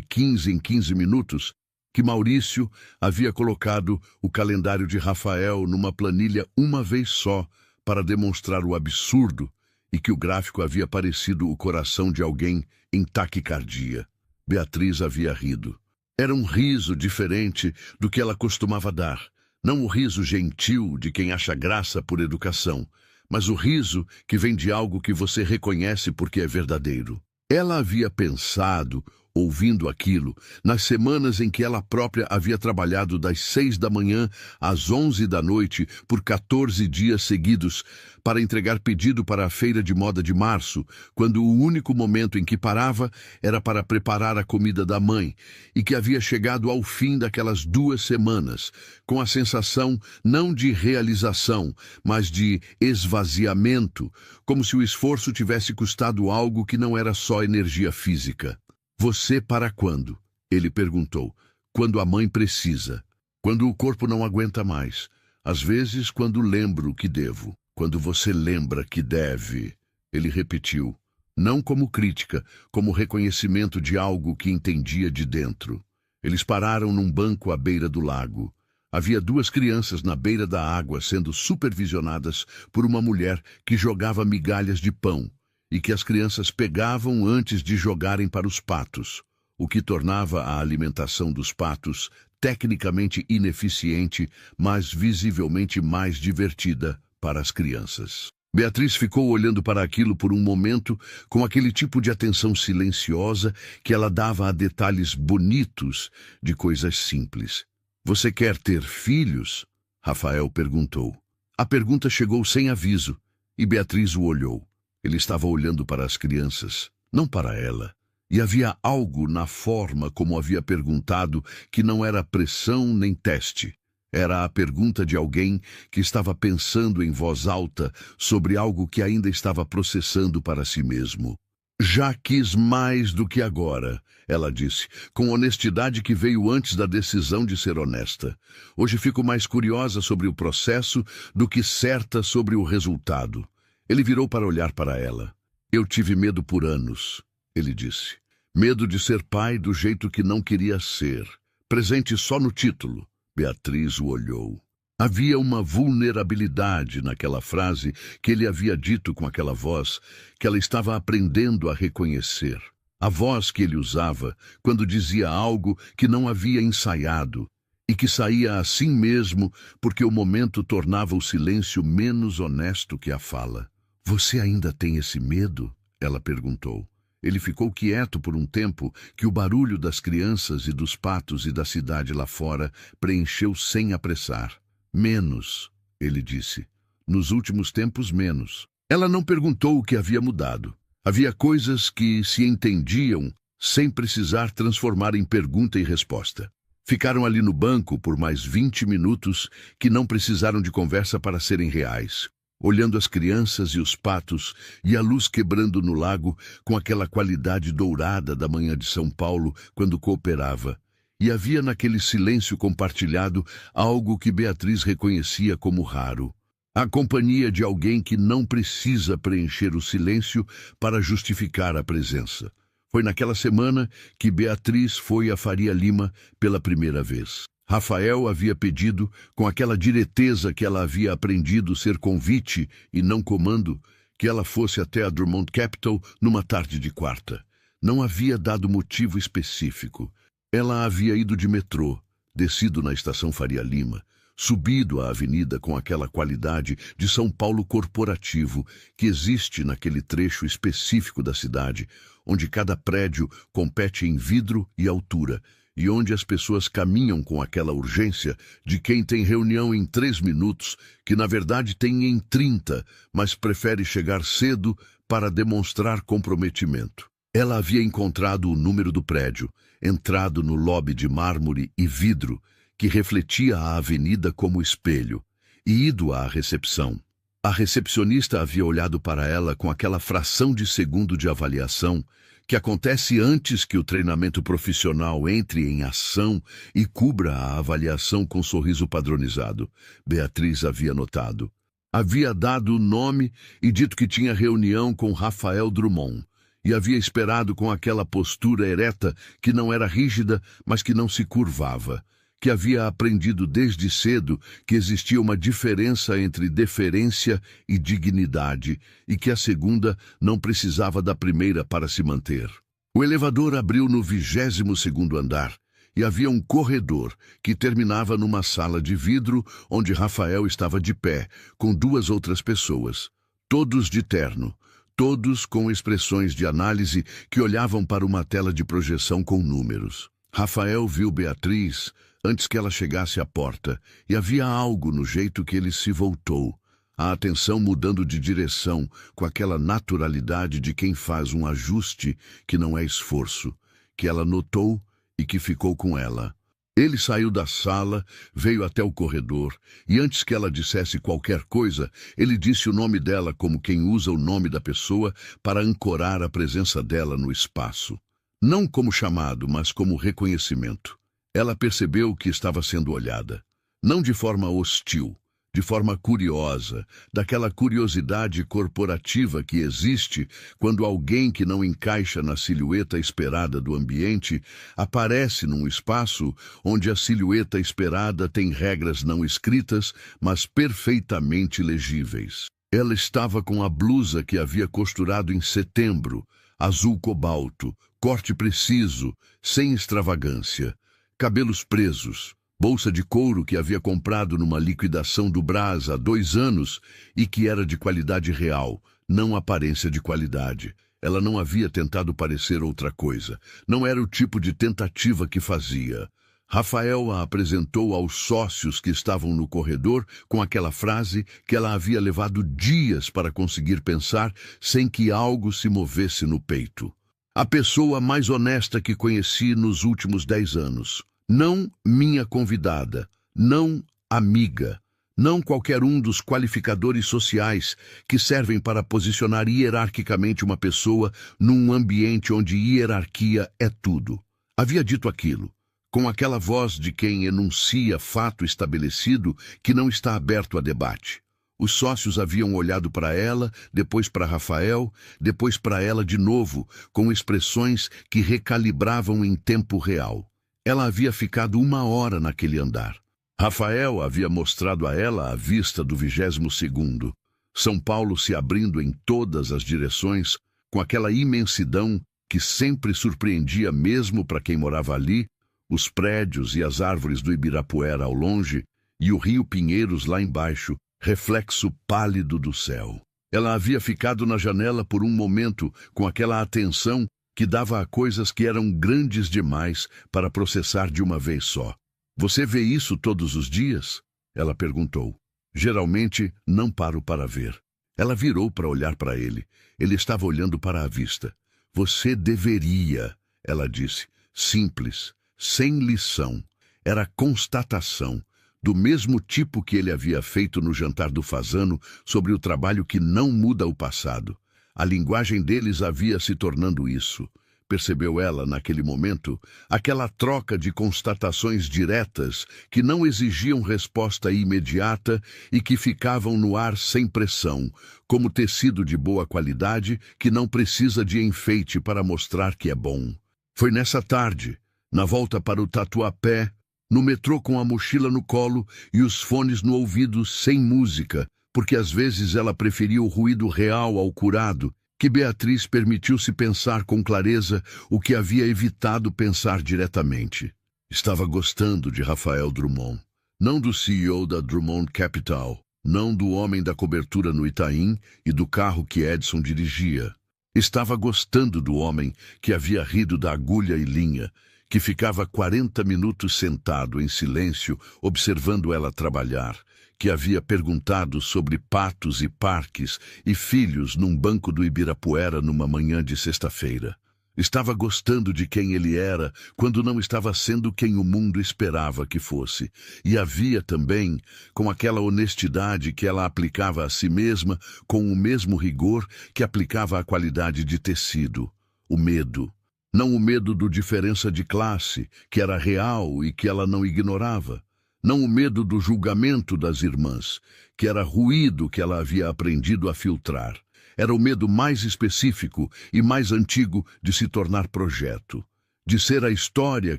15 em 15 minutos, que Maurício havia colocado o calendário de Rafael numa planilha uma vez só para demonstrar o absurdo e que o gráfico havia parecido o coração de alguém em taquicardia. Beatriz havia rido. Era um riso diferente do que ela costumava dar. Não o riso gentil de quem acha graça por educação, mas o riso que vem de algo que você reconhece porque é verdadeiro. Ela havia pensado, ouvindo aquilo, nas semanas em que ela própria havia trabalhado das 6 da manhã às 11 da noite por 14 dias seguidos para entregar pedido para a feira de moda de março, quando o único momento em que parava era para preparar a comida da mãe, e que havia chegado ao fim daquelas 2 semanas, com a sensação não de realização, mas de esvaziamento, como se o esforço tivesse custado algo que não era só energia física. Você para quando? Ele perguntou. Quando a mãe precisa. Quando o corpo não aguenta mais. Às vezes, quando lembro que devo. Quando você lembra que deve. Ele repetiu. Não como crítica, como reconhecimento de algo que entendia de dentro. Eles pararam num banco à beira do lago. Havia 2 crianças na beira da água sendo supervisionadas por uma mulher que jogava migalhas de pão e que as crianças pegavam antes de jogarem para os patos, o que tornava a alimentação dos patos tecnicamente ineficiente, mas visivelmente mais divertida para as crianças. Beatriz ficou olhando para aquilo por um momento com aquele tipo de atenção silenciosa que ela dava a detalhes bonitos de coisas simples. Você quer ter filhos? Rafael perguntou. A pergunta chegou sem aviso e Beatriz o olhou. Ele estava olhando para as crianças, não para ela. E havia algo na forma como havia perguntado que não era pressão nem teste. Era a pergunta de alguém que estava pensando em voz alta sobre algo que ainda estava processando para si mesmo. Já quis mais do que agora, ela disse, com honestidade que veio antes da decisão de ser honesta. Hoje fico mais curiosa sobre o processo do que certa sobre o resultado. Ele virou para olhar para ela. Eu tive medo por anos, ele disse. Medo de ser pai do jeito que não queria ser. Presente só no título. Beatriz o olhou. Havia uma vulnerabilidade naquela frase que ele havia dito com aquela voz que ela estava aprendendo a reconhecer. A voz que ele usava quando dizia algo que não havia ensaiado e que saía assim mesmo porque o momento tornava o silêncio menos honesto que a fala. Você ainda tem esse medo? Ela perguntou. Ele ficou quieto por um tempo que o barulho das crianças e dos patos e da cidade lá fora preencheu sem apressar. Menos, ele disse. Nos últimos tempos, menos. Ela não perguntou o que havia mudado. Havia coisas que se entendiam sem precisar transformar em pergunta e resposta. Ficaram ali no banco por mais 20 minutos que não precisaram de conversa para serem reais, olhando as crianças e os patos e a luz quebrando no lago com aquela qualidade dourada da manhã de São Paulo quando cooperava. E havia naquele silêncio compartilhado algo que Beatriz reconhecia como raro. A companhia de alguém que não precisa preencher o silêncio para justificar a presença. Foi naquela semana que Beatriz foi a Faria Lima pela primeira vez. Rafael havia pedido, com aquela direteza que ela havia aprendido ser convite e não comando, que ela fosse até a Drummond Capital numa tarde de quarta. Não havia dado motivo específico. Ela havia ido de metrô, descido na estação Faria Lima, subido a avenida com aquela qualidade de São Paulo corporativo que existe naquele trecho específico da cidade, onde cada prédio compete em vidro e altura, e onde as pessoas caminham com aquela urgência de quem tem reunião em 3 minutos, que na verdade tem em 30, mas prefere chegar cedo para demonstrar comprometimento. Ela havia encontrado o número do prédio, entrado no lobby de mármore e vidro, que refletia a avenida como espelho, e ido à recepção. A recepcionista havia olhado para ela com aquela fração de segundo de avaliação que acontece antes que o treinamento profissional entre em ação e cubra a avaliação com sorriso padronizado. Beatriz havia notado. Havia dado o nome e dito que tinha reunião com Rafael Drummond, e havia esperado com aquela postura ereta que não era rígida, mas que não se curvava, que havia aprendido desde cedo que existia uma diferença entre deferência e dignidade, e que a segunda não precisava da primeira para se manter. O elevador abriu no 22º andar, e havia um corredor que terminava numa sala de vidro onde Rafael estava de pé, com duas outras pessoas, todos de terno, todos com expressões de análise que olhavam para uma tela de projeção com números. Rafael viu Beatriz antes que ela chegasse à porta, e havia algo no jeito que ele se voltou, a atenção mudando de direção com aquela naturalidade de quem faz um ajuste que não é esforço, que ela notou e que ficou com ela. Ele saiu da sala, veio até o corredor, e antes que ela dissesse qualquer coisa, ele disse o nome dela como quem usa o nome da pessoa para ancorar a presença dela no espaço. Não como chamado, mas como reconhecimento. Ela percebeu que estava sendo olhada, não de forma hostil, de forma curiosa, daquela curiosidade corporativa que existe quando alguém que não encaixa na silhueta esperada do ambiente aparece num espaço onde a silhueta esperada tem regras não escritas, mas perfeitamente legíveis. Ela estava com a blusa que havia costurado em setembro, azul cobalto, corte preciso, sem extravagância, cabelos presos, bolsa de couro que havia comprado numa liquidação do Brás há 2 anos e que era de qualidade real, não aparência de qualidade. Ela não havia tentado parecer outra coisa. Não era o tipo de tentativa que fazia. Rafael a apresentou aos sócios que estavam no corredor com aquela frase que ela havia levado dias para conseguir pensar sem que algo se movesse no peito. A pessoa mais honesta que conheci nos últimos 10 anos. Não minha convidada, não amiga, não qualquer um dos qualificadores sociais que servem para posicionar hierarquicamente uma pessoa num ambiente onde hierarquia é tudo. Havia dito aquilo, com aquela voz de quem enuncia fato estabelecido que não está aberto a debate. Os sócios haviam olhado para ela, depois para Rafael, depois para ela de novo, com expressões que recalibravam em tempo real. Ela havia ficado 1 hora naquele andar. Rafael havia mostrado a ela a vista do 22º. São Paulo se abrindo em todas as direções, com aquela imensidão que sempre surpreendia mesmo para quem morava ali, os prédios e as árvores do Ibirapuera ao longe, e o rio Pinheiros lá embaixo, reflexo pálido do céu. Ela havia ficado na janela por um momento com aquela atenção que dava a coisas que eram grandes demais para processar de uma vez só. Você vê isso todos os dias? Ela perguntou. Geralmente, não paro para ver. Ela virou para olhar para ele. Ele estava olhando para a vista. Você deveria, ela disse. Simples, sem lição. Era constatação, do mesmo tipo que ele havia feito no jantar do Fasano sobre o trabalho que não muda o passado. A linguagem deles havia se tornando isso. Percebeu ela, naquele momento, aquela troca de constatações diretas que não exigiam resposta imediata e que ficavam no ar sem pressão, como tecido de boa qualidade que não precisa de enfeite para mostrar que é bom. Foi nessa tarde, na volta para o Tatuapé, no metrô com a mochila no colo e os fones no ouvido sem música, porque às vezes ela preferia o ruído real ao curado, que Beatriz permitiu-se pensar com clareza o que havia evitado pensar diretamente. Estava gostando de Rafael Drummond, não do CEO da Drummond Capital, não do homem da cobertura no Itaim e do carro que Edson dirigia. Estava gostando do homem que havia rido da agulha e linha, que ficava 40 minutos sentado em silêncio observando ela trabalhar, que havia perguntado sobre patos e parques e filhos num banco do Ibirapuera numa manhã de sexta-feira. Estava gostando de quem ele era quando não estava sendo quem o mundo esperava que fosse. E havia também, com aquela honestidade que ela aplicava a si mesma, com o mesmo rigor que aplicava à qualidade de tecido, o medo. Não o medo do diferença de classe, que era real e que ela não ignorava. Não o medo do julgamento das irmãs, que era ruído que ela havia aprendido a filtrar. Era o medo mais específico e mais antigo de se tornar projeto, de ser a história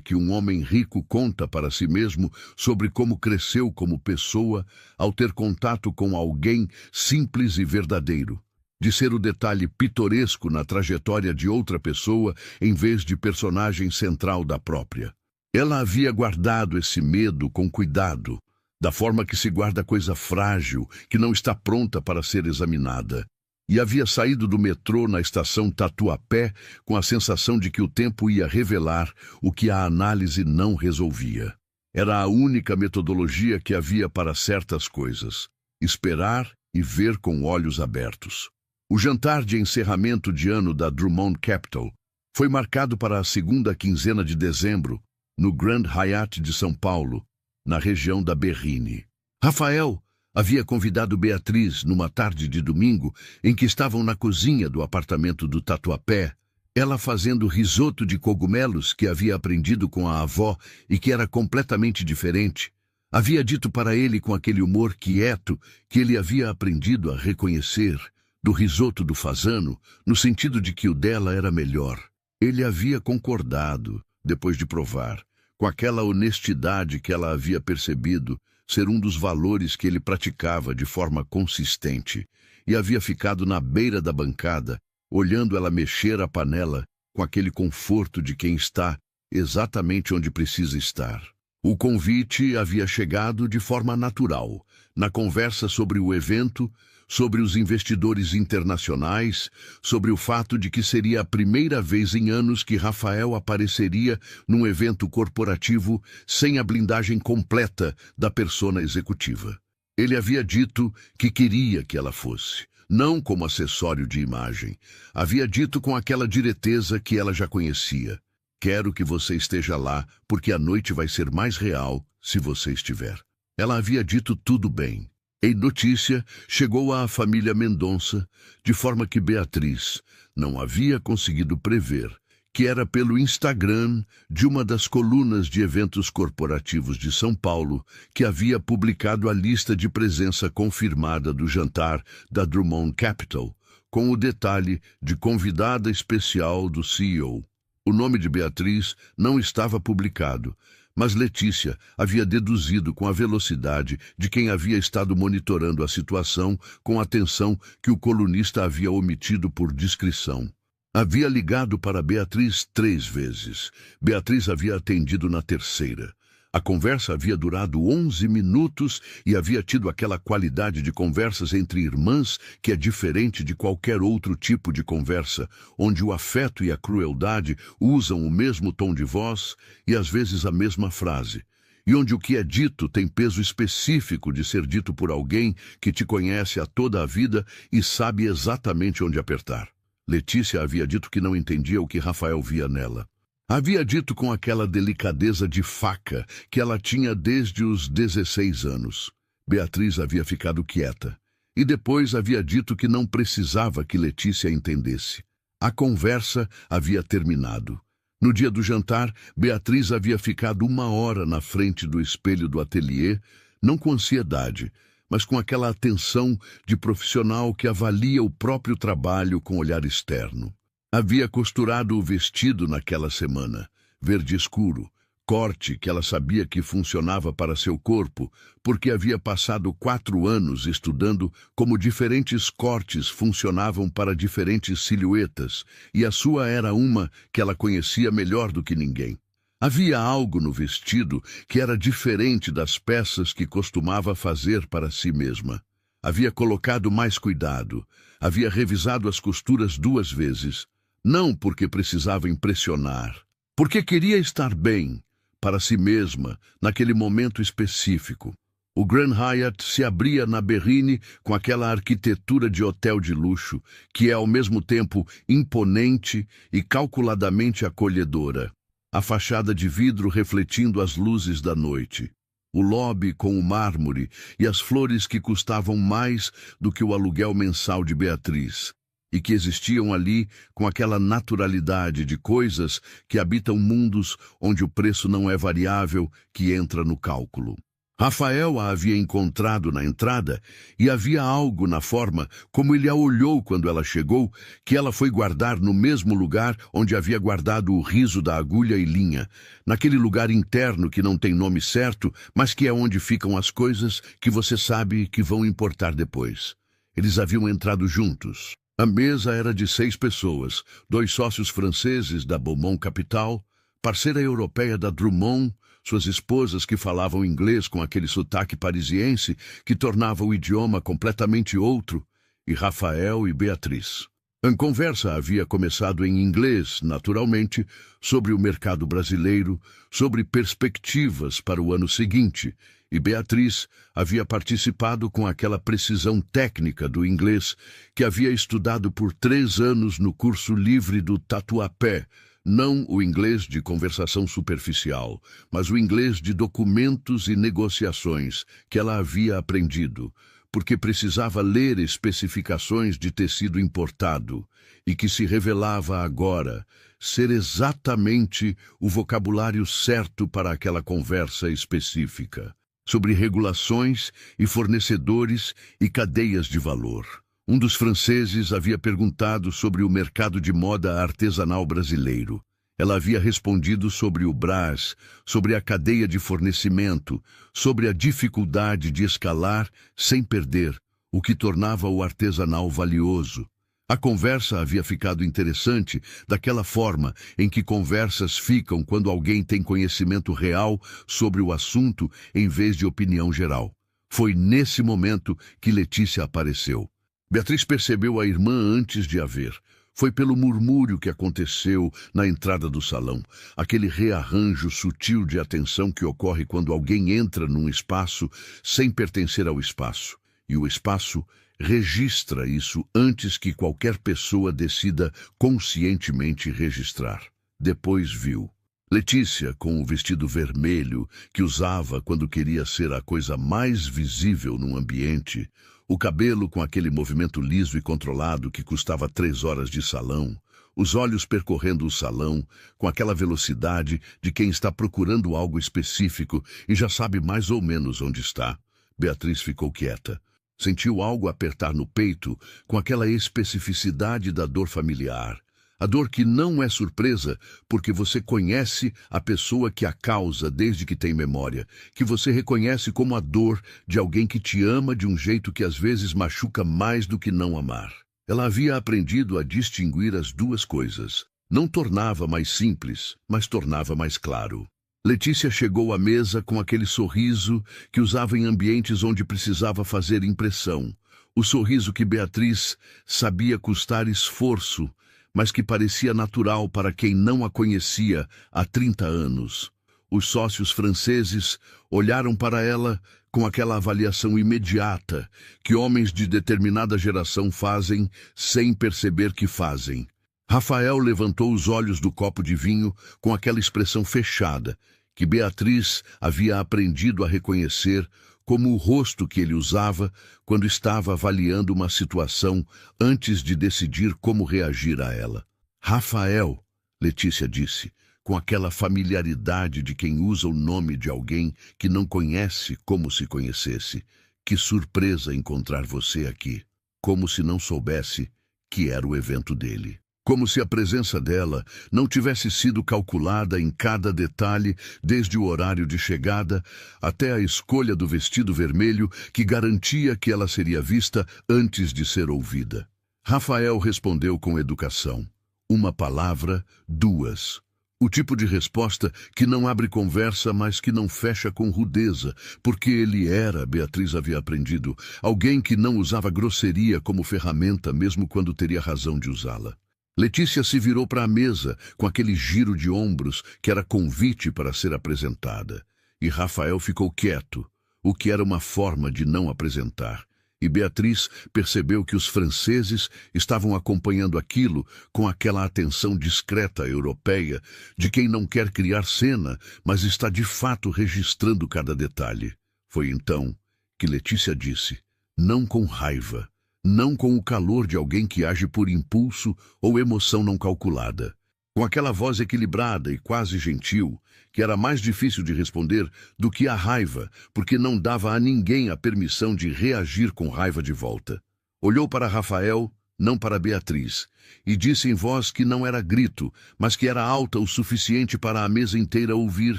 que um homem rico conta para si mesmo sobre como cresceu como pessoa ao ter contato com alguém simples e verdadeiro, de ser o detalhe pitoresco na trajetória de outra pessoa em vez de personagem central da própria. Ela havia guardado esse medo com cuidado, da forma que se guarda coisa frágil, que não está pronta para ser examinada. E havia saído do metrô na estação Tatuapé com a sensação de que o tempo ia revelar o que a análise não resolvia. Era a única metodologia que havia para certas coisas: esperar e ver com olhos abertos. O jantar de encerramento de ano da Drummond Capital foi marcado para a segunda quinzena de dezembro, no Grand Hyatt de São Paulo, na região da Berrini. Rafael havia convidado Beatriz numa tarde de domingo em que estavam na cozinha do apartamento do Tatuapé, ela fazendo risoto de cogumelos que havia aprendido com a avó e que era completamente diferente. Havia dito para ele com aquele humor quieto que ele havia aprendido a reconhecer, do risoto do fazano, no sentido de que o dela era melhor. Ele havia concordado, depois de provar, com aquela honestidade que ela havia percebido ser um dos valores que ele praticava de forma consistente, e havia ficado na beira da bancada, olhando ela mexer a panela com aquele conforto de quem está exatamente onde precisa estar. O convite havia chegado de forma natural, na conversa sobre o evento, sobre os investidores internacionais, sobre o fato de que seria a primeira vez em anos que Rafael apareceria num evento corporativo sem a blindagem completa da persona executiva. Ele havia dito que queria que ela fosse, não como acessório de imagem. Havia dito com aquela direteza que ela já conhecia: quero que você esteja lá, porque a noite vai ser mais real se você estiver. Ela havia dito tudo bem. Em notícia, chegou à família Mendonça, de forma que Beatriz não havia conseguido prever que era pelo Instagram de uma das colunas de eventos corporativos de São Paulo que havia publicado a lista de presença confirmada do jantar da Drummond Capital, com o detalhe de convidada especial do CEO. O nome de Beatriz não estava publicado, mas Letícia havia deduzido com a velocidade de quem havia estado monitorando a situação com a atenção que o colunista havia omitido por discrição. Havia ligado para Beatriz 3 vezes. Beatriz havia atendido na terceira. A conversa havia durado 11 minutos e havia tido aquela qualidade de conversas entre irmãs que é diferente de qualquer outro tipo de conversa, onde o afeto e a crueldade usam o mesmo tom de voz e às vezes a mesma frase, e onde o que é dito tem peso específico de ser dito por alguém que te conhece há toda a vida e sabe exatamente onde apertar. Letícia havia dito que não entendia o que Rafael via nela. Havia dito com aquela delicadeza de faca que ela tinha desde os 16 anos. Beatriz havia ficado quieta. E depois havia dito que não precisava que Letícia entendesse. A conversa havia terminado. No dia do jantar, Beatriz havia ficado 1 hora na frente do espelho do ateliê, não com ansiedade, mas com aquela atenção de profissional que avalia o próprio trabalho com olhar externo. Havia costurado o vestido naquela semana, verde escuro, corte que ela sabia que funcionava para seu corpo, porque havia passado 4 anos estudando como diferentes cortes funcionavam para diferentes silhuetas, e a sua era uma que ela conhecia melhor do que ninguém. Havia algo no vestido que era diferente das peças que costumava fazer para si mesma. Havia colocado mais cuidado, havia revisado as costuras 2 vezes, não porque precisava impressionar, porque queria estar bem para si mesma naquele momento específico. O Grand Hyatt se abria na Berrini com aquela arquitetura de hotel de luxo, que é ao mesmo tempo imponente e calculadamente acolhedora. A fachada de vidro refletindo as luzes da noite. O lobby com o mármore e as flores que custavam mais do que o aluguel mensal de Beatriz, e que existiam ali com aquela naturalidade de coisas que habitam mundos onde o preço não é variável que entra no cálculo. Rafael a havia encontrado na entrada e havia algo na forma como ele a olhou quando ela chegou, que ela foi guardar no mesmo lugar onde havia guardado o riso da agulha e linha, naquele lugar interno que não tem nome certo, mas que é onde ficam as coisas que você sabe que vão importar depois. Eles haviam entrado juntos. A mesa era de 6 pessoas, 2 sócios franceses da Beaumont Capital, parceira europeia da Drummond, suas esposas que falavam inglês com aquele sotaque parisiense que tornava o idioma completamente outro, e Rafael e Beatriz. A conversa havia começado em inglês, naturalmente, sobre o mercado brasileiro, sobre perspectivas para o ano seguinte, e Beatriz havia participado com aquela precisão técnica do inglês que havia estudado por 3 anos no curso livre do Tatuapé, não o inglês de conversação superficial, mas o inglês de documentos e negociações que ela havia aprendido, porque precisava ler especificações de tecido importado e que se revelava agora ser exatamente o vocabulário certo para aquela conversa específica, sobre regulações e fornecedores e cadeias de valor. Um dos franceses havia perguntado sobre o mercado de moda artesanal brasileiro. Ela havia respondido sobre o Brás, sobre a cadeia de fornecimento, sobre a dificuldade de escalar sem perder, o que tornava o artesanal valioso. A conversa havia ficado interessante daquela forma em que conversas ficam quando alguém tem conhecimento real sobre o assunto em vez de opinião geral. Foi nesse momento que Letícia apareceu. Beatriz percebeu a irmã antes de a ver. Foi pelo murmúrio que aconteceu na entrada do salão, aquele rearranjo sutil de atenção que ocorre quando alguém entra num espaço sem pertencer ao espaço. E o espaço registra isso antes que qualquer pessoa decida conscientemente registrar. Depois viu Letícia com o vestido vermelho que usava quando queria ser a coisa mais visível num ambiente, o cabelo com aquele movimento liso e controlado que custava 3 horas de salão, os olhos percorrendo o salão com aquela velocidade de quem está procurando algo específico e já sabe mais ou menos onde está. Beatriz ficou quieta. Sentiu algo apertar no peito com aquela especificidade da dor familiar. A dor que não é surpresa porque você conhece a pessoa que a causa desde que tem memória, que você reconhece como a dor de alguém que te ama de um jeito que às vezes machuca mais do que não amar. Ela havia aprendido a distinguir as duas coisas. Não tornava mais simples, mas tornava mais claro. Letícia chegou à mesa com aquele sorriso que usava em ambientes onde precisava fazer impressão. O sorriso que Beatriz sabia custar esforço, mas que parecia natural para quem não a conhecia há 30 anos. Os sócios franceses olharam para ela com aquela avaliação imediata que homens de determinada geração fazem sem perceber que fazem. Rafael levantou os olhos do copo de vinho com aquela expressão fechada, que Beatriz havia aprendido a reconhecer como o rosto que ele usava quando estava avaliando uma situação antes de decidir como reagir a ela. Rafael, Letícia disse, com aquela familiaridade de quem usa o nome de alguém que não conhece como se conhecesse. Que surpresa encontrar você aqui, como se não soubesse que era o evento dele. Como se a presença dela não tivesse sido calculada em cada detalhe, desde o horário de chegada até a escolha do vestido vermelho que garantia que ela seria vista antes de ser ouvida. Rafael respondeu com educação. Uma palavra, 2. O tipo de resposta que não abre conversa, mas que não fecha com rudeza, porque ele era, Beatriz havia aprendido, alguém que não usava grosseria como ferramenta mesmo quando teria razão de usá-la. Letícia se virou para a mesa com aquele giro de ombros que era convite para ser apresentada. E Rafael ficou quieto, o que era uma forma de não apresentar. E Beatriz percebeu que os franceses estavam acompanhando aquilo com aquela atenção discreta europeia de quem não quer criar cena, mas está de fato registrando cada detalhe. Foi então que Letícia disse, não com raiva, não com o calor de alguém que age por impulso ou emoção não calculada. Com aquela voz equilibrada e quase gentil, que era mais difícil de responder do que a raiva, porque não dava a ninguém a permissão de reagir com raiva de volta. Olhou para Rafael, não para Beatriz, e disse em voz que não era grito, mas que era alta o suficiente para a mesa inteira ouvir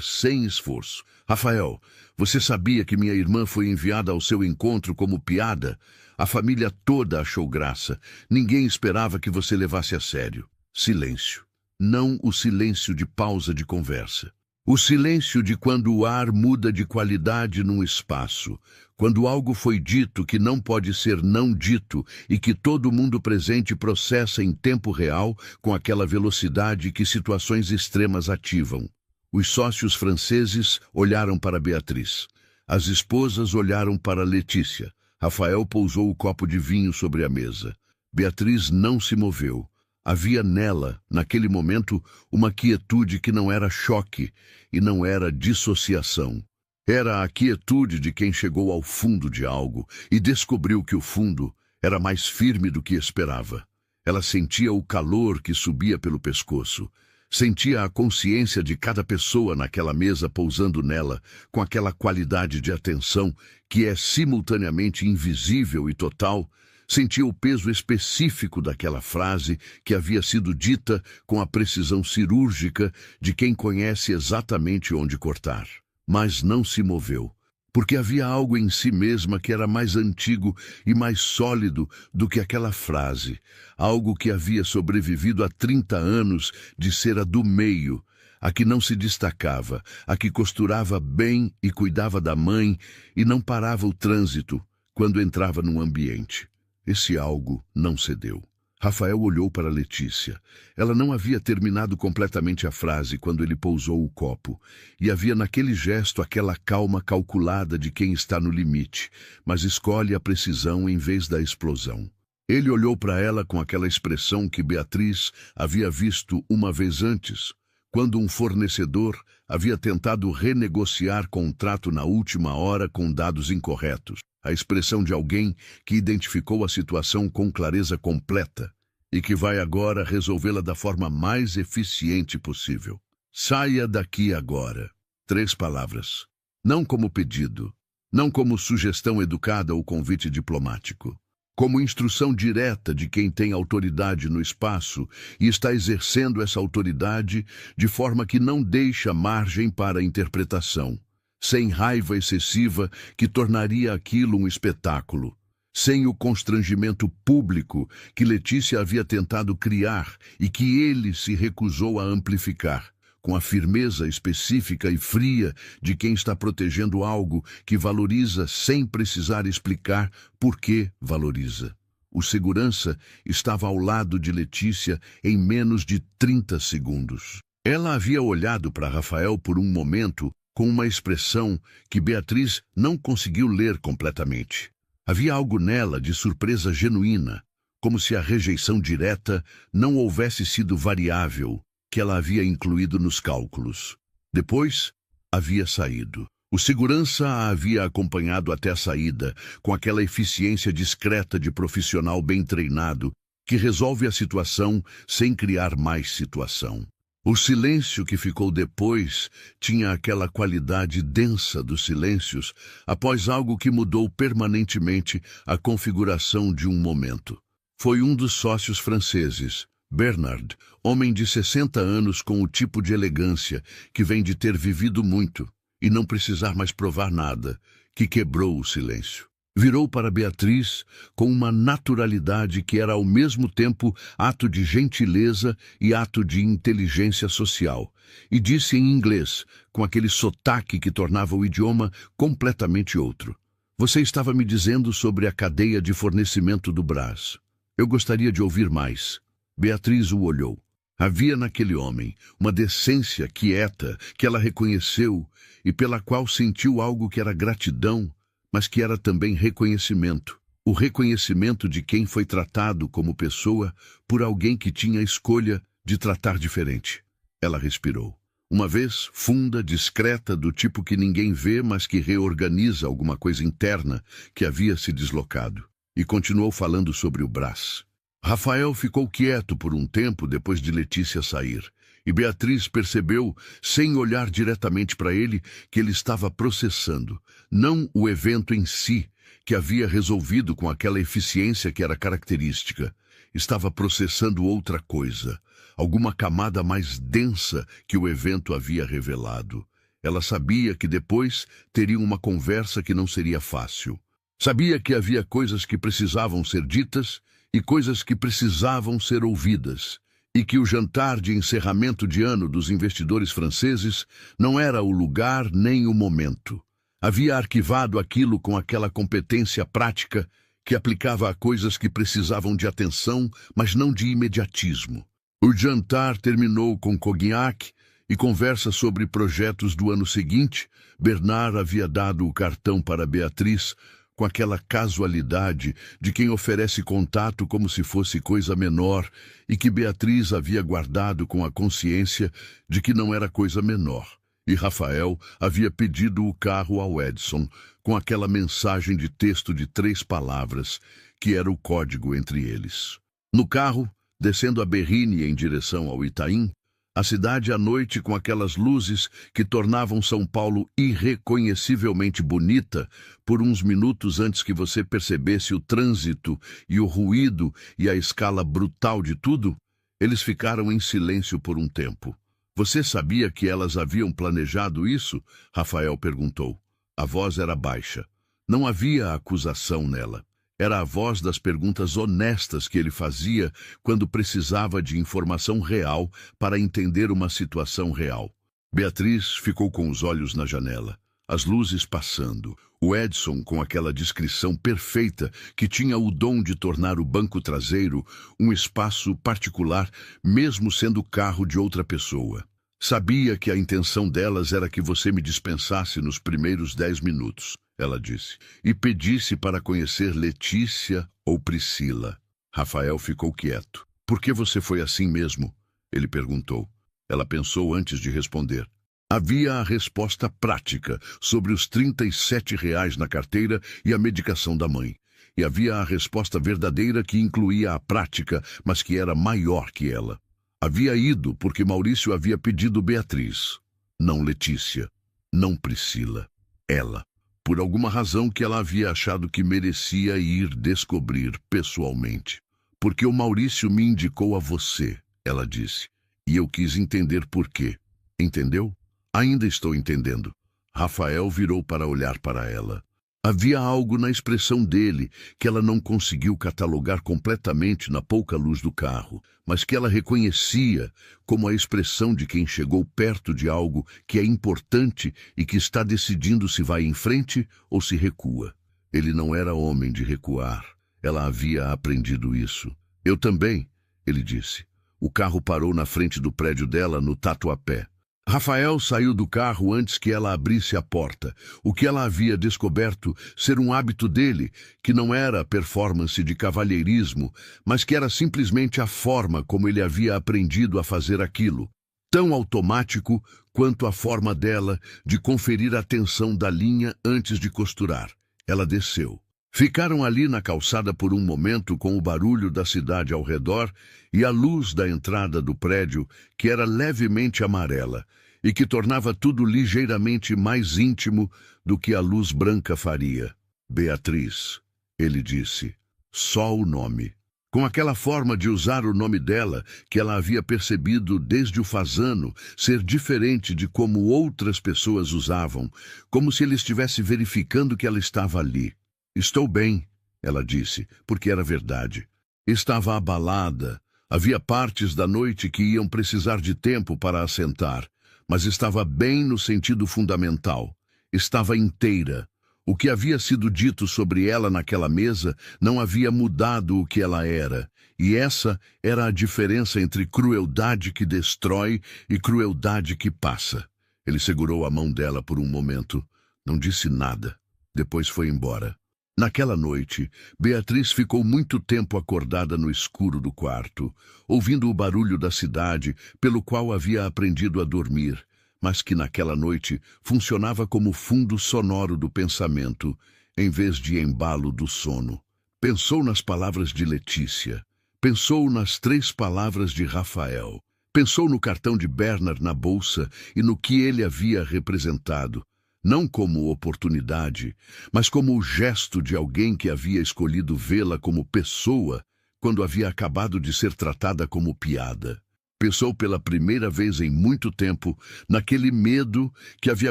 sem esforço. Rafael, você sabia que minha irmã foi enviada ao seu encontro como piada? A família toda achou graça. Ninguém esperava que você levasse a sério. Silêncio. não o silêncio de pausa de conversa. O silêncio de quando o ar muda de qualidade num espaço, quando algo foi dito que não pode ser não dito e que todo mundo presente processa em tempo real com aquela velocidade que situações extremas ativam. Os sócios franceses olharam para Beatriz. As esposas olharam para Letícia. Rafael pousou o copo de vinho sobre a mesa. Beatriz não se moveu. Havia nela, naquele momento, uma quietude que não era choque e não era dissociação. Era a quietude de quem chegou ao fundo de algo e descobriu que o fundo era mais firme do que esperava. Ela sentia o calor que subia pelo pescoço. Sentia a consciência de cada pessoa naquela mesa pousando nela, com aquela qualidade de atenção que é simultaneamente invisível e total. Sentia o peso específico daquela frase que havia sido dita com a precisão cirúrgica de quem conhece exatamente onde cortar. Mas não se moveu, porque havia algo em si mesma que era mais antigo e mais sólido do que aquela frase, algo que havia sobrevivido há 30 anos de ser a do meio, a que não se destacava, a que costurava bem e cuidava da mãe e não parava o trânsito quando entrava num ambiente. Esse algo não cedeu. Rafael olhou para Letícia. Ela não havia terminado completamente a frase quando ele pousou o copo, e havia naquele gesto aquela calma calculada de quem está no limite, mas escolhe a precisão em vez da explosão. Ele olhou para ela com aquela expressão que Beatriz havia visto uma vez antes, quando um fornecedor havia tentado renegociar contrato na última hora com dados incorretos. A expressão de alguém que identificou a situação com clareza completa e que vai agora resolvê-la da forma mais eficiente possível. Saia daqui agora. 3 palavras. Não como pedido, não como sugestão educada ou convite diplomático. Como instrução direta de quem tem autoridade no espaço e está exercendo essa autoridade de forma que não deixa margem para interpretação. Sem raiva excessiva que tornaria aquilo um espetáculo, sem o constrangimento público que Letícia havia tentado criar e que ele se recusou a amplificar, com a firmeza específica e fria de quem está protegendo algo que valoriza sem precisar explicar por que valoriza. O segurança estava ao lado de Letícia em menos de 30 segundos. Ela havia olhado para Rafael por um momento com uma expressão que Beatriz não conseguiu ler completamente. Havia algo nela de surpresa genuína, como se a rejeição direta não houvesse sido variável, que ela havia incluído nos cálculos. Depois, havia saído. O segurança a havia acompanhado até a saída, com aquela eficiência discreta de profissional bem treinado, que resolve a situação sem criar mais situação. O silêncio que ficou depois tinha aquela qualidade densa dos silêncios após algo que mudou permanentemente a configuração de um momento. Foi um dos sócios franceses, Bernard, homem de 60 anos com o tipo de elegância que vem de ter vivido muito e não precisar mais provar nada, que quebrou o silêncio. Virou para Beatriz com uma naturalidade que era ao mesmo tempo ato de gentileza e ato de inteligência social, e disse em inglês, com aquele sotaque que tornava o idioma completamente outro. Você estava me dizendo sobre a cadeia de fornecimento do Brás. Eu gostaria de ouvir mais. Beatriz o olhou. Havia naquele homem uma decência quieta que ela reconheceu e pela qual sentiu algo que era gratidão, mas que era também reconhecimento. O reconhecimento de quem foi tratado como pessoa por alguém que tinha a escolha de tratar diferente. Ela respirou. Uma vez, funda, discreta, do tipo que ninguém vê, mas que reorganiza alguma coisa interna que havia se deslocado. E continuou falando sobre o Brás. Rafael ficou quieto por um tempo depois de Letícia sair. E Beatriz percebeu, sem olhar diretamente para ele, que ele estava processando, não o evento em si, que havia resolvido com aquela eficiência que era característica. Estava processando outra coisa, alguma camada mais densa que o evento havia revelado. Ela sabia que depois teriam uma conversa que não seria fácil. Sabia que havia coisas que precisavam ser ditas e coisas que precisavam ser ouvidas, e que o jantar de encerramento de ano dos investidores franceses não era o lugar nem o momento. Havia arquivado aquilo com aquela competência prática que aplicava a coisas que precisavam de atenção, mas não de imediatismo. O jantar terminou com cognac e conversa sobre projetos do ano seguinte. Bernard havia dado o cartão para Beatriz com aquela casualidade de quem oferece contato como se fosse coisa menor e que Beatriz havia guardado com a consciência de que não era coisa menor. E Rafael havia pedido o carro ao Edson com aquela mensagem de texto de 3 palavras, que era o código entre eles. No carro, descendo a Berrine em direção ao Itaim, a cidade à noite com aquelas luzes que tornavam São Paulo irreconhecivelmente bonita por uns minutos antes que você percebesse o trânsito e o ruído e a escala brutal de tudo, eles ficaram em silêncio por um tempo. Você sabia que elas haviam planejado isso? Rafael perguntou. A voz era baixa. Não havia acusação nela. Era a voz das perguntas honestas que ele fazia quando precisava de informação real para entender uma situação real. Beatriz ficou com os olhos na janela, as luzes passando. O Edson com aquela descrição perfeita que tinha o dom de tornar o banco traseiro um espaço particular, mesmo sendo o carro de outra pessoa. Sabia que a intenção delas era que você me dispensasse nos primeiros 10 minutos. Ela disse, e pedisse para conhecer Letícia ou Priscila. Rafael ficou quieto. Por que você foi assim mesmo? Ele perguntou. Ela pensou antes de responder. Havia a resposta prática sobre os R$ 37 na carteira e a medicação da mãe. E havia a resposta verdadeira que incluía a prática, mas que era maior que ela. Havia ido porque Maurício havia pedido Beatriz. Não Letícia. Não Priscila. Ela. Por alguma razão que ela havia achado que merecia ir descobrir pessoalmente. Porque o Maurício me indicou a você, ela disse, e eu quis entender por quê. Entendeu? Ainda estou entendendo. Rafael virou para olhar para ela. Havia algo na expressão dele que ela não conseguiu catalogar completamente na pouca luz do carro, mas que ela reconhecia como a expressão de quem chegou perto de algo que é importante e que está decidindo se vai em frente ou se recua. Ele não era homem de recuar. Ela havia aprendido isso. Eu também, ele disse. O carro parou na frente do prédio dela no Tatuapé. Rafael saiu do carro antes que ela abrisse a porta, o que ela havia descoberto ser um hábito dele, que não era performance de cavalheirismo, mas que era simplesmente a forma como ele havia aprendido a fazer aquilo, tão automático quanto a forma dela de conferir a tensão da linha antes de costurar. Ela desceu. Ficaram ali na calçada por um momento com o barulho da cidade ao redor e a luz da entrada do prédio, que era levemente amarela e que tornava tudo ligeiramente mais íntimo do que a luz branca faria. Beatriz, ele disse, só o nome. Com aquela forma de usar o nome dela, que ela havia percebido desde o fazano ser diferente de como outras pessoas usavam, como se ele estivesse verificando que ela estava ali. Estou bem, ela disse, porque era verdade. Estava abalada. Havia partes da noite que iam precisar de tempo para assentar, mas estava bem no sentido fundamental. Estava inteira. O que havia sido dito sobre ela naquela mesa não havia mudado o que ela era, e essa era a diferença entre crueldade que destrói e crueldade que passa. Ele segurou a mão dela por um momento. Não disse nada. Depois foi embora. Naquela noite, Beatriz ficou muito tempo acordada no escuro do quarto, ouvindo o barulho da cidade, pelo qual havia aprendido a dormir, mas que naquela noite funcionava como fundo sonoro do pensamento, em vez de embalo do sono. Pensou nas palavras de Letícia, pensou nas 3 palavras de Rafael, pensou no cartão de Bernard na bolsa e no que ele havia representado, não como oportunidade, mas como o gesto de alguém que havia escolhido vê-la como pessoa quando havia acabado de ser tratada como piada. Pensou pela primeira vez em muito tempo naquele medo que havia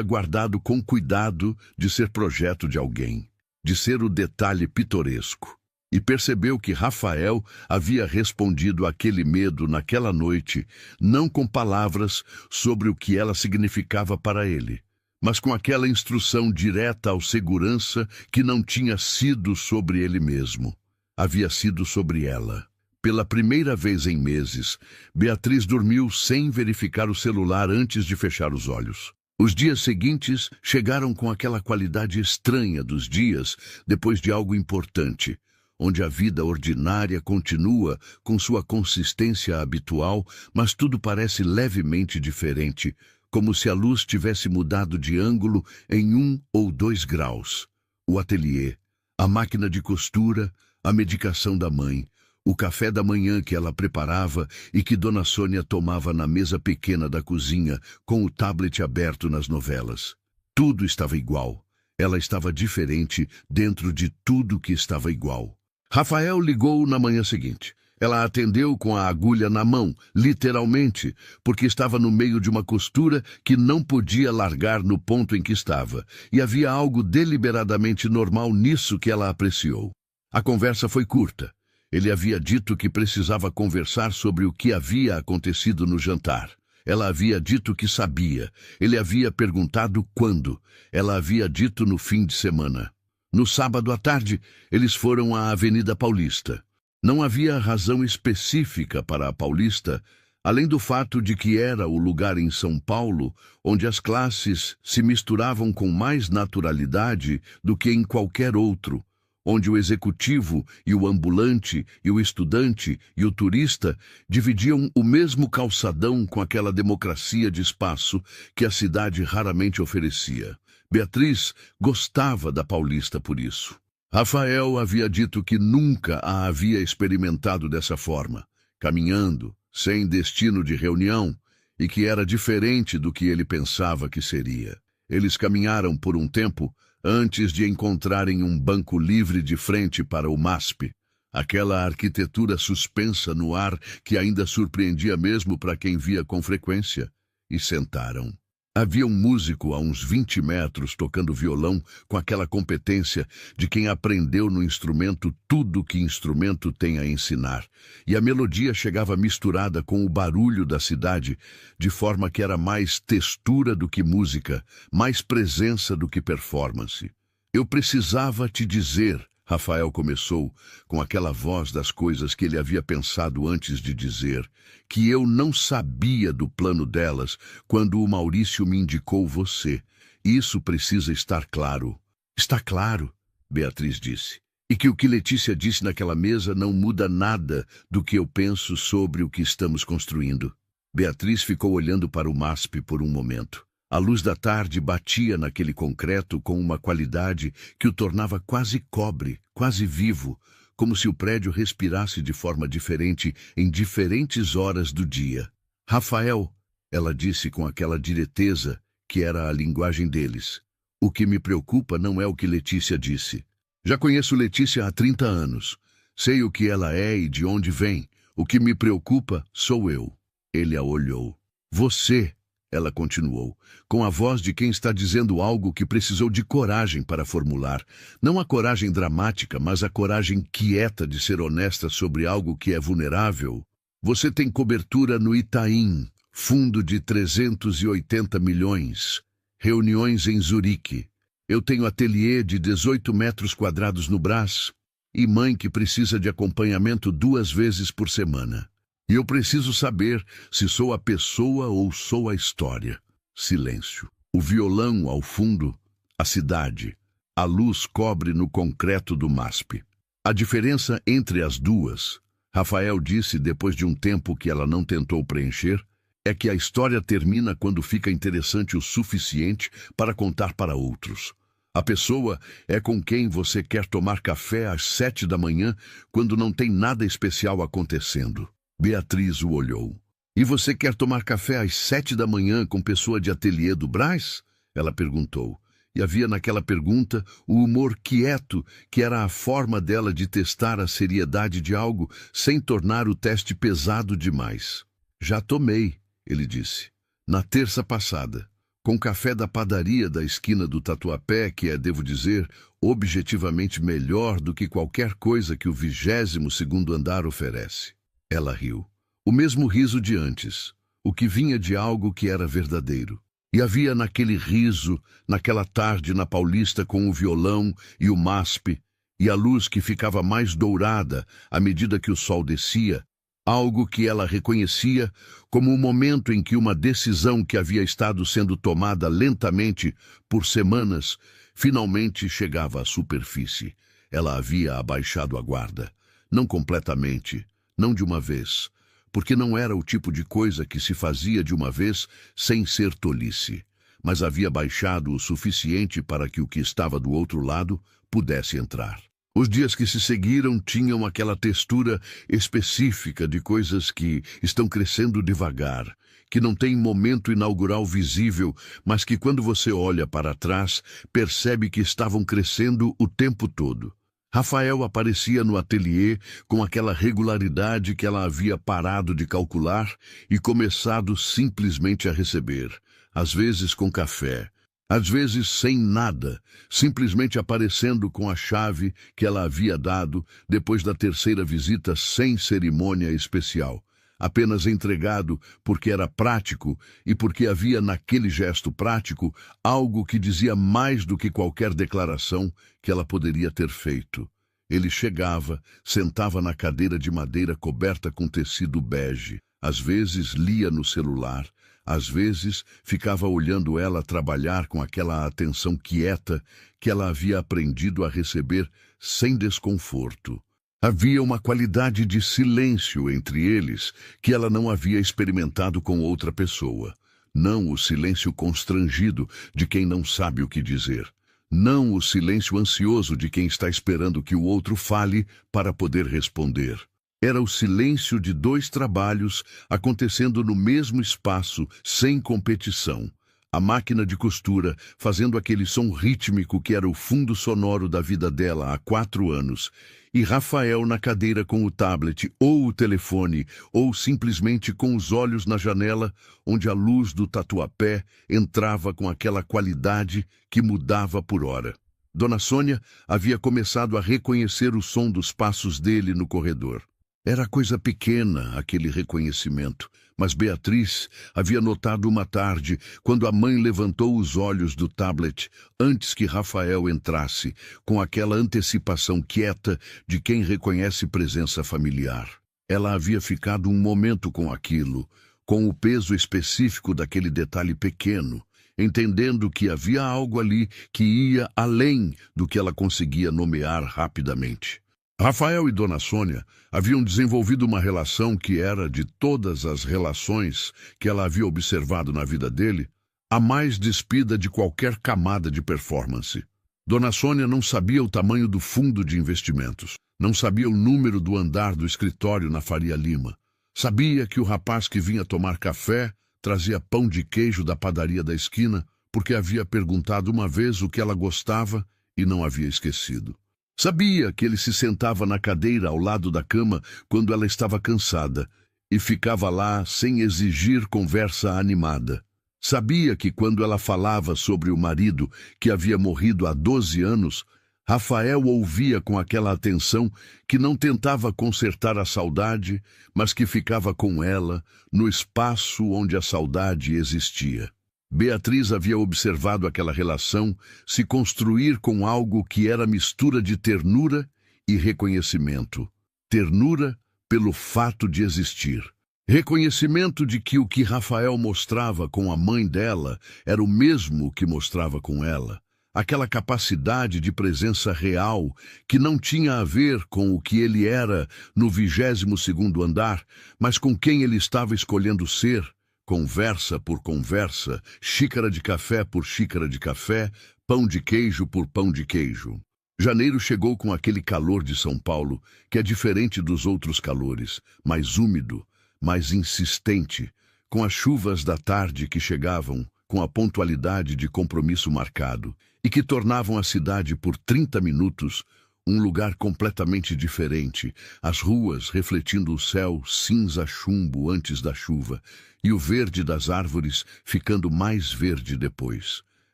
guardado com cuidado de ser projeto de alguém, de ser o detalhe pitoresco. e percebeu que Rafael havia respondido àquele medo naquela noite, não com palavras sobre o que ela significava para ele, mas com aquela instrução direta ao segurança que não tinha sido sobre ele mesmo, havia sido sobre ela. Pela primeira vez em meses, Beatriz dormiu sem verificar o celular antes de fechar os olhos. Os dias seguintes chegaram com aquela qualidade estranha dos dias depois de algo importante, onde a vida ordinária continua com sua consistência habitual, mas tudo parece levemente diferente, como se a luz tivesse mudado de ângulo em 1 ou 2 graus. O ateliê, a máquina de costura, a medicação da mãe, o café da manhã que ela preparava e que Dona Sônia tomava na mesa pequena da cozinha, com o tablet aberto nas novelas. Tudo estava igual. Ela estava diferente dentro de tudo que estava igual. Rafael ligou na manhã seguinte. Ela atendeu com a agulha na mão, literalmente, porque estava no meio de uma costura que não podia largar no ponto em que estava, e havia algo deliberadamente normal nisso que ela apreciou. A conversa foi curta. Ele havia dito que precisava conversar sobre o que havia acontecido no jantar. Ela havia dito que sabia. Ele havia perguntado quando. Ela havia dito no fim de semana. No sábado à tarde, eles foram à Avenida Paulista. Não havia razão específica para a Paulista, além do fato de que era o lugar em São Paulo onde as classes se misturavam com mais naturalidade do que em qualquer outro, onde o executivo e o ambulante e o estudante e o turista dividiam o mesmo calçadão com aquela democracia de espaço que a cidade raramente oferecia. Beatriz gostava da Paulista por isso. Rafael havia dito que nunca a havia experimentado dessa forma, caminhando, sem destino de reunião, e que era diferente do que ele pensava que seria. Eles caminharam por um tempo antes de encontrarem um banco livre de frente para o MASP, aquela arquitetura suspensa no ar que ainda surpreendia mesmo para quem via com frequência, e sentaram. Havia um músico a uns 20 metros tocando violão com aquela competência de quem aprendeu no instrumento tudo que instrumento tem a ensinar, e a melodia chegava misturada com o barulho da cidade, de forma que era mais textura do que música, mais presença do que performance. Eu precisava te dizer, Rafael começou, com aquela voz das coisas que ele havia pensado antes de dizer, que eu não sabia do plano delas quando o Maurício me indicou você. Isso precisa estar claro. Está claro, Beatriz disse. E que o que Letícia disse naquela mesa não muda nada do que eu penso sobre o que estamos construindo. Beatriz ficou olhando para o MASP por um momento. A luz da tarde batia naquele concreto com uma qualidade que o tornava quase cobre, quase vivo, como se o prédio respirasse de forma diferente em diferentes horas do dia. Rafael, ela disse com aquela direteza que era a linguagem deles. O que me preocupa não é o que Letícia disse. Já conheço Letícia há 30 anos. Sei o que ela é e de onde vem. O que me preocupa sou eu. Ele a olhou. Você... Ela continuou, com a voz de quem está dizendo algo que precisou de coragem para formular. Não a coragem dramática, mas a coragem quieta de ser honesta sobre algo que é vulnerável. Você tem cobertura no Itaim, fundo de 380 milhões. Reuniões em Zurique. Eu tenho ateliê de 18 metros quadrados no Brás e mãe que precisa de acompanhamento 2 vezes por semana. E eu preciso saber se sou a pessoa ou sou a história. Silêncio. O violão ao fundo, a cidade. A luz cobre no concreto do MASP. A diferença entre as duas, Rafael disse depois de um tempo que ela não tentou preencher, é que a história termina quando fica interessante o suficiente para contar para outros. A pessoa é com quem você quer tomar café às 7 da manhã quando não tem nada especial acontecendo. Beatriz o olhou. E você quer tomar café às 7 da manhã com pessoa de ateliê do Brás? Ela perguntou. E havia naquela pergunta o humor quieto, que era a forma dela de testar a seriedade de algo sem tornar o teste pesado demais. Já tomei, ele disse. Na terça passada. com café da padaria da esquina do Tatuapé, que é, devo dizer, objetivamente melhor do que qualquer coisa que o 22º andar oferece. Ela riu. O mesmo riso de antes, o que vinha de algo que era verdadeiro. E havia naquele riso, naquela tarde na Paulista com o violão e o MASP, e a luz que ficava mais dourada à medida que o sol descia, algo que ela reconhecia como o momento em que uma decisão que havia estado sendo tomada lentamente por semanas finalmente chegava à superfície. Ela havia abaixado a guarda, não completamente, não de uma vez, porque não era o tipo de coisa que se fazia de uma vez sem ser tolice, mas havia baixado o suficiente para que o que estava do outro lado pudesse entrar. Os dias que se seguiram tinham aquela textura específica de coisas que estão crescendo devagar, que não têm momento inaugural visível, mas que quando você olha para trás, percebe que estavam crescendo o tempo todo. Rafael aparecia no ateliê com aquela regularidade que ela havia parado de calcular e começado simplesmente a receber, às vezes com café, às vezes sem nada, simplesmente aparecendo com a chave que ela havia dado depois da terceira visita sem cerimônia especial, apenas entregado porque era prático e porque havia naquele gesto prático algo que dizia mais do que qualquer declaração que ela poderia ter feito. Ele chegava, sentava na cadeira de madeira coberta com tecido bege, às vezes lia no celular, às vezes ficava olhando ela trabalhar com aquela atenção quieta que ela havia aprendido a receber sem desconforto. Havia uma qualidade de silêncio entre eles que ela não havia experimentado com outra pessoa. Não o silêncio constrangido de quem não sabe o que dizer. Não o silêncio ansioso de quem está esperando que o outro fale para poder responder. Era o silêncio de dois trabalhos acontecendo no mesmo espaço, sem competição. A máquina de costura fazendo aquele som rítmico que era o fundo sonoro da vida dela há 4 anos, e Rafael na cadeira com o tablet, ou o telefone, ou simplesmente com os olhos na janela, onde a luz do Tatuapé entrava com aquela qualidade que mudava por hora. Dona Sônia havia começado a reconhecer o som dos passos dele no corredor. Era coisa pequena aquele reconhecimento, mas Beatriz havia notado uma tarde, quando a mãe levantou os olhos do tablet antes que Rafael entrasse, com aquela antecipação quieta de quem reconhece presença familiar. Ela havia ficado um momento com aquilo, com o peso específico daquele detalhe pequeno, entendendo que havia algo ali que ia além do que ela conseguia nomear rapidamente. Rafael e Dona Sônia haviam desenvolvido uma relação que era, de todas as relações que ela havia observado na vida dele, a mais despida de qualquer camada de performance. Dona Sônia não sabia o tamanho do fundo de investimentos, não sabia o número do andar do escritório na Faria Lima. Sabia que o rapaz que vinha tomar café trazia pão de queijo da padaria da esquina porque havia perguntado uma vez o que ela gostava e não havia esquecido. Sabia que ele se sentava na cadeira ao lado da cama quando ela estava cansada e ficava lá sem exigir conversa animada. Sabia que quando ela falava sobre o marido que havia morrido há 12 anos, Rafael ouvia com aquela atenção que não tentava consertar a saudade, mas que ficava com ela no espaço onde a saudade existia. Beatriz havia observado aquela relação se construir com algo que era mistura de ternura e reconhecimento. Ternura pelo fato de existir. Reconhecimento de que o que Rafael mostrava com a mãe dela era o mesmo que mostrava com ela. Aquela capacidade de presença real que não tinha a ver com o que ele era no 22º andar, mas com quem ele estava escolhendo ser. Conversa por conversa, xícara de café por xícara de café, pão de queijo por pão de queijo. Janeiro chegou com aquele calor de São Paulo, que é diferente dos outros calores, mais úmido, mais insistente, com as chuvas da tarde que chegavam, com a pontualidade de compromisso marcado, e que tornavam a cidade por 30 minutos Um lugar completamente diferente, as ruas refletindo o céu cinza chumbo antes da chuva e o verde das árvores ficando mais verde depois.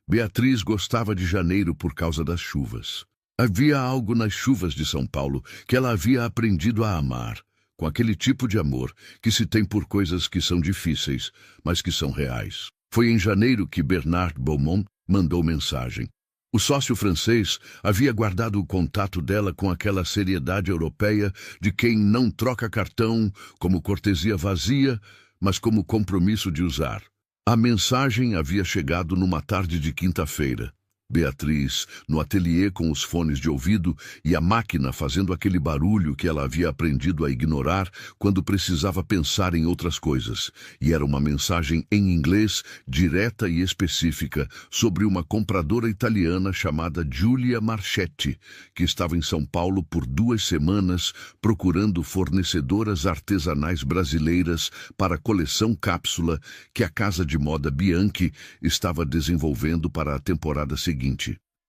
Beatriz gostava de janeiro por causa das chuvas. Havia algo nas chuvas de São Paulo que ela havia aprendido a amar, com aquele tipo de amor que se tem por coisas que são difíceis, mas que são reais. Foi em janeiro que Bernard Beaumont mandou mensagem. O sócio francês havia guardado o contato dela com aquela seriedade europeia de quem não troca cartão como cortesia vazia, mas como compromisso de usar. A mensagem havia chegado numa tarde de quinta-feira. Beatriz, no ateliê com os fones de ouvido e a máquina fazendo aquele barulho que ela havia aprendido a ignorar quando precisava pensar em outras coisas. E era uma mensagem em inglês, direta e específica, sobre uma compradora italiana chamada Giulia Marchetti, que estava em São Paulo por 2 semanas procurando fornecedoras artesanais brasileiras para a coleção cápsula que a casa de moda Bianchi estava desenvolvendo para a temporada seguinte.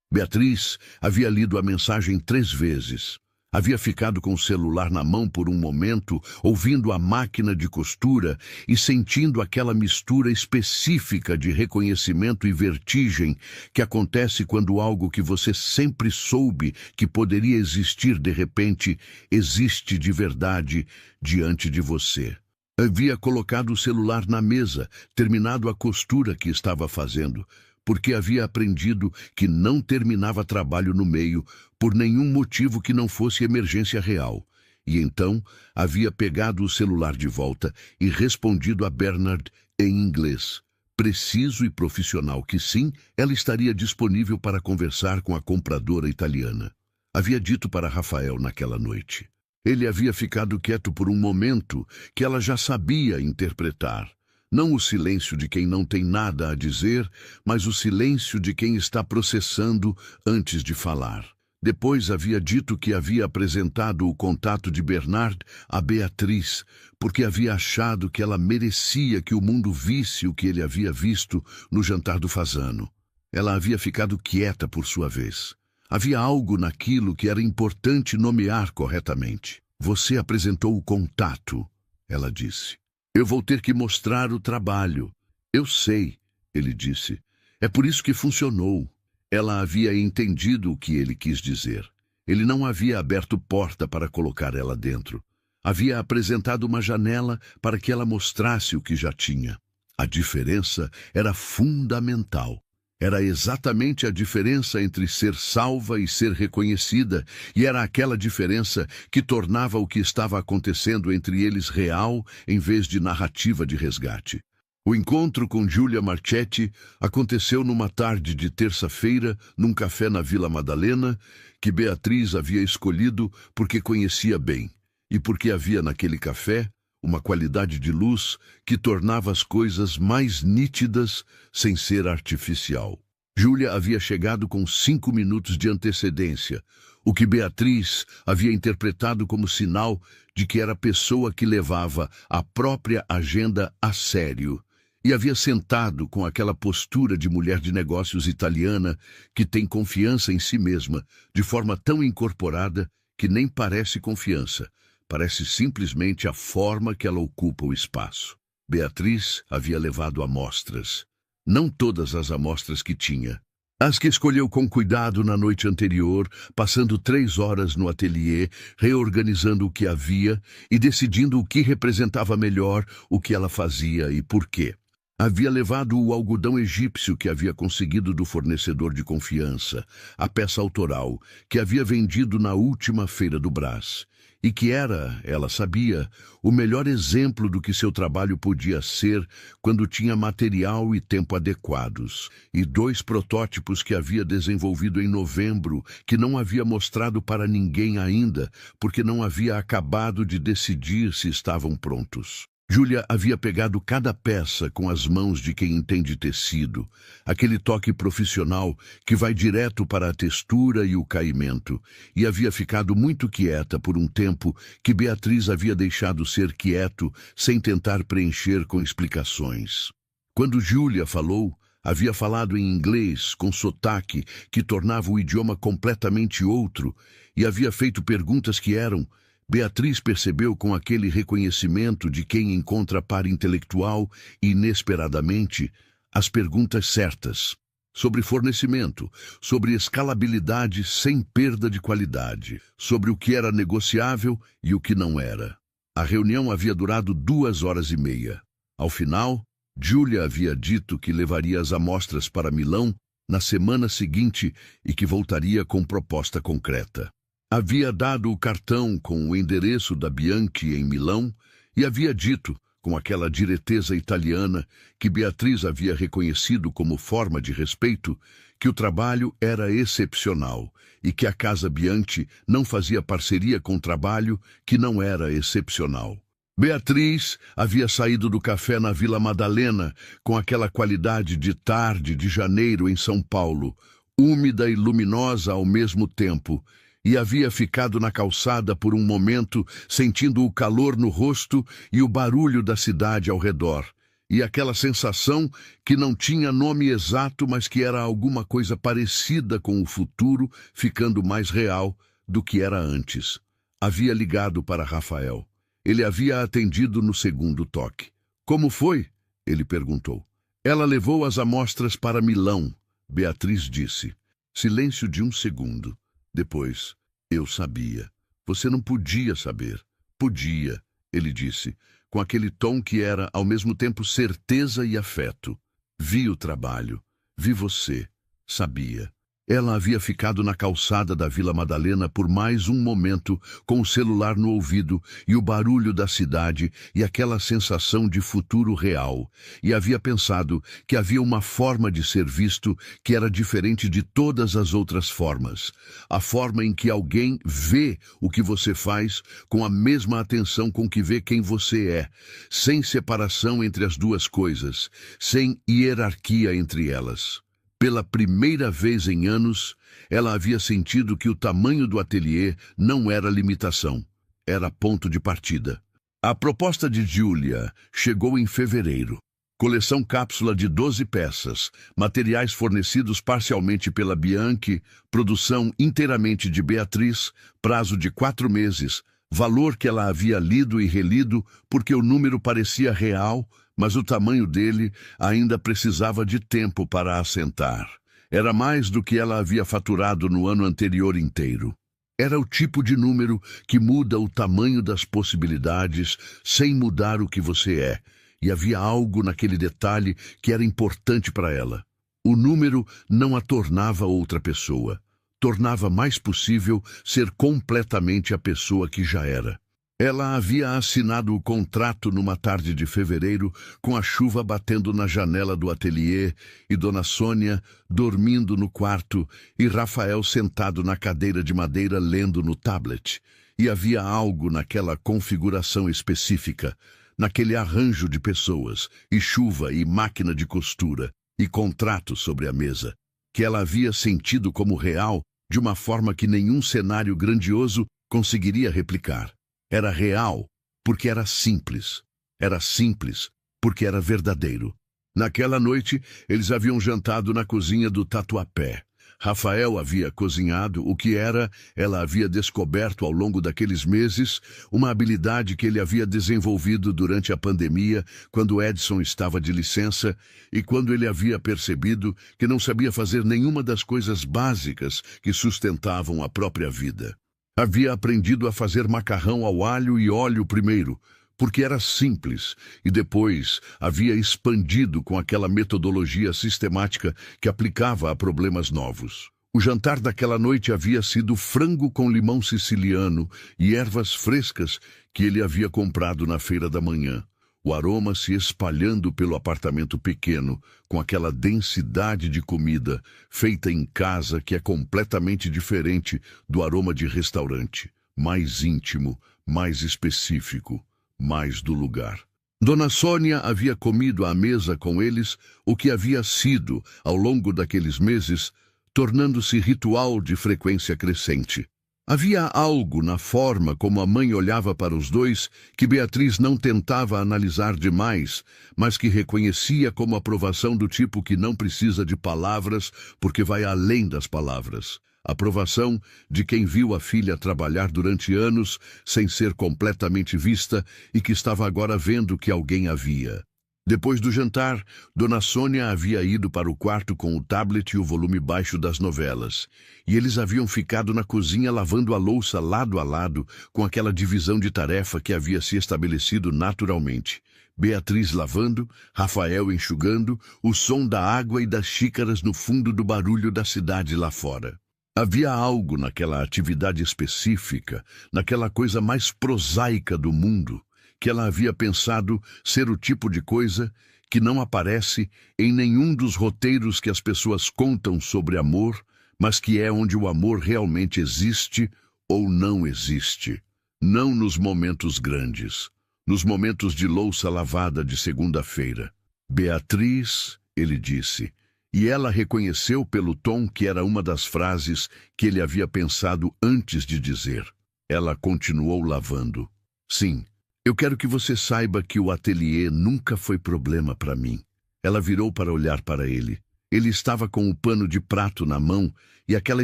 Beatriz havia lido a mensagem 3 vezes. Havia ficado com o celular na mão por um momento, ouvindo a máquina de costura e sentindo aquela mistura específica de reconhecimento e vertigem que acontece quando algo que você sempre soube que poderia existir de repente existe de verdade diante de você. Havia colocado o celular na mesa, terminado a costura que estava fazendo, porque havia aprendido que não terminava trabalho no meio por nenhum motivo que não fosse emergência real. E então havia pegado o celular de volta e respondido a Bernard em inglês, preciso e profissional que sim, ela estaria disponível para conversar com a compradora italiana. Havia dito para Rafael naquela noite. Ele havia ficado quieto por um momento que ela já sabia interpretar. Não o silêncio de quem não tem nada a dizer, mas o silêncio de quem está processando antes de falar. Depois havia dito que havia apresentado o contato de Bernard a Beatriz, porque havia achado que ela merecia que o mundo visse o que ele havia visto no jantar do Fasano. Ela havia ficado quieta por sua vez. Havia algo naquilo que era importante nomear corretamente. Você apresentou o contato, ela disse. Eu vou ter que mostrar o trabalho. Eu sei, ele disse. É por isso que funcionou. Ela havia entendido o que ele quis dizer. Ele não havia aberto porta para colocar ela dentro. Havia apresentado uma janela para que ela mostrasse o que já tinha. A diferença era fundamental. Era exatamente a diferença entre ser salva e ser reconhecida, e era aquela diferença que tornava o que estava acontecendo entre eles real em vez de narrativa de resgate. O encontro com Giulia Marchetti aconteceu numa tarde de terça-feira, num café na Vila Madalena, que Beatriz havia escolhido porque conhecia bem, e porque havia naquele café uma qualidade de luz que tornava as coisas mais nítidas sem ser artificial. Giulia havia chegado com 5 minutos de antecedência, o que Beatriz havia interpretado como sinal de que era a pessoa que levava a própria agenda a sério, e havia sentado com aquela postura de mulher de negócios italiana que tem confiança em si mesma, de forma tão incorporada que nem parece confiança. Parece simplesmente a forma que ela ocupa o espaço. Beatriz havia levado amostras. Não todas as amostras que tinha. As que escolheu com cuidado na noite anterior, passando 3 horas no ateliê, reorganizando o que havia e decidindo o que representava melhor o que ela fazia e por quê. Havia levado o algodão egípcio que havia conseguido do fornecedor de confiança, a peça autoral, que havia vendido na última feira do Brás, e que era, ela sabia, o melhor exemplo do que seu trabalho podia ser quando tinha material e tempo adequados, e 2 protótipos que havia desenvolvido em novembro, que não havia mostrado para ninguém ainda, porque não havia acabado de decidir se estavam prontos. Giulia havia pegado cada peça com as mãos de quem entende tecido, aquele toque profissional que vai direto para a textura e o caimento, e havia ficado muito quieta por um tempo que Beatriz havia deixado ser quieto sem tentar preencher com explicações. Quando Giulia falou, Havia falado em inglês, com sotaque, que tornava o idioma completamente outro, e havia feito perguntas que eram... Beatriz percebeu com aquele reconhecimento de quem encontra par intelectual, inesperadamente, as perguntas certas. Sobre fornecimento, sobre escalabilidade sem perda de qualidade, sobre o que era negociável e o que não era. A reunião havia durado 2 horas e meia. Ao final, Julia havia dito que levaria as amostras para Milão na semana seguinte e que voltaria com proposta concreta. Havia dado o cartão com o endereço da Bianchi em Milão e havia dito, com aquela direteza italiana que Beatriz havia reconhecido como forma de respeito, que o trabalho era excepcional e que a Casa Bianchi não fazia parceria com trabalho que não era excepcional. Beatriz havia saído do café na Vila Madalena com aquela qualidade de tarde de janeiro em São Paulo, úmida e luminosa ao mesmo tempo, e havia ficado na calçada por um momento, sentindo o calor no rosto e o barulho da cidade ao redor, e aquela sensação que não tinha nome exato, mas que era alguma coisa parecida com o futuro, ficando mais real do que era antes. Havia ligado para Rafael. Ele havia atendido no segundo toque. Como foi? Ele perguntou. Ela levou as amostras para Milão, Beatriz disse. Silêncio de um segundo. Depois, eu sabia. Você não podia saber. Podia, ele disse, com aquele tom que era, ao mesmo tempo, certeza e afeto. Vi o trabalho. Vi você. Sabia. Ela havia ficado na calçada da Vila Madalena por mais um momento, com o celular no ouvido e o barulho da cidade e aquela sensação de futuro real, e havia pensado que havia uma forma de ser visto que era diferente de todas as outras formas. A forma em que alguém vê o que você faz com a mesma atenção com que vê quem você é, sem separação entre as duas coisas, sem hierarquia entre elas. Pela primeira vez em anos, ela havia sentido que o tamanho do ateliê não era limitação, era ponto de partida. A proposta de Julia chegou em fevereiro. Coleção cápsula de 12 peças, materiais fornecidos parcialmente pela Bianchi, produção inteiramente de Beatriz, prazo de 4 meses, valor que ela havia lido e relido porque o número parecia real, mas o tamanho dele ainda precisava de tempo para assentar. Era mais do que ela havia faturado no ano anterior inteiro. Era o tipo de número que muda o tamanho das possibilidades sem mudar o que você é, e havia algo naquele detalhe que era importante para ela. O número não a tornava outra pessoa, tornava mais possível ser completamente a pessoa que já era. Ela havia assinado o contrato numa tarde de fevereiro, com a chuva batendo na janela do ateliê e Dona Sônia dormindo no quarto e Rafael sentado na cadeira de madeira lendo no tablet. E havia algo naquela configuração específica, naquele arranjo de pessoas, e chuva e máquina de costura, e contrato sobre a mesa, que ela havia sentido como real de uma forma que nenhum cenário grandioso conseguiria replicar. Era real, porque era simples. Era simples, porque era verdadeiro. Naquela noite, eles haviam jantado na cozinha do Tatuapé. Rafael havia cozinhado o que ela havia descoberto ao longo daqueles meses, uma habilidade que ele havia desenvolvido durante a pandemia, quando Edson estava de licença, e quando ele havia percebido que não sabia fazer nenhuma das coisas básicas que sustentavam a própria vida. Havia aprendido a fazer macarrão ao alho e óleo primeiro, porque era simples, e depois havia expandido com aquela metodologia sistemática que aplicava a problemas novos. O jantar daquela noite havia sido frango com limão siciliano e ervas frescas que ele havia comprado na feira da manhã. O aroma se espalhando pelo apartamento pequeno, com aquela densidade de comida feita em casa que é completamente diferente do aroma de restaurante, mais íntimo, mais específico, mais do lugar. Dona Sônia havia comido à mesa com eles o que havia sido, ao longo daqueles meses, tornando-se ritual de frequência crescente. Havia algo na forma como a mãe olhava para os dois que Beatriz não tentava analisar demais, mas que reconhecia como aprovação do tipo que não precisa de palavras porque vai além das palavras. Aprovação de quem viu a filha trabalhar durante anos sem ser completamente vista e que estava agora vendo que alguém havia. Depois do jantar, Dona Sônia havia ido para o quarto com o tablet e o volume baixo das novelas, e eles haviam ficado na cozinha lavando a louça lado a lado, com aquela divisão de tarefa que havia se estabelecido naturalmente. Beatriz lavando, Rafael enxugando, o som da água e das xícaras no fundo do barulho da cidade lá fora. Havia algo naquela atividade específica, naquela coisa mais prosaica do mundo, que ela havia pensado ser o tipo de coisa que não aparece em nenhum dos roteiros que as pessoas contam sobre amor, mas que é onde o amor realmente existe ou não existe. Não nos momentos grandes, nos momentos de louça lavada de segunda-feira. Beatriz, ele disse, e ela reconheceu pelo tom que era uma das frases que ele havia pensado antes de dizer. Ela continuou lavando. Sim. Eu quero que você saiba que o ateliê nunca foi problema para mim. Ela virou para olhar para ele. Ele estava com o pano de prato na mão e aquela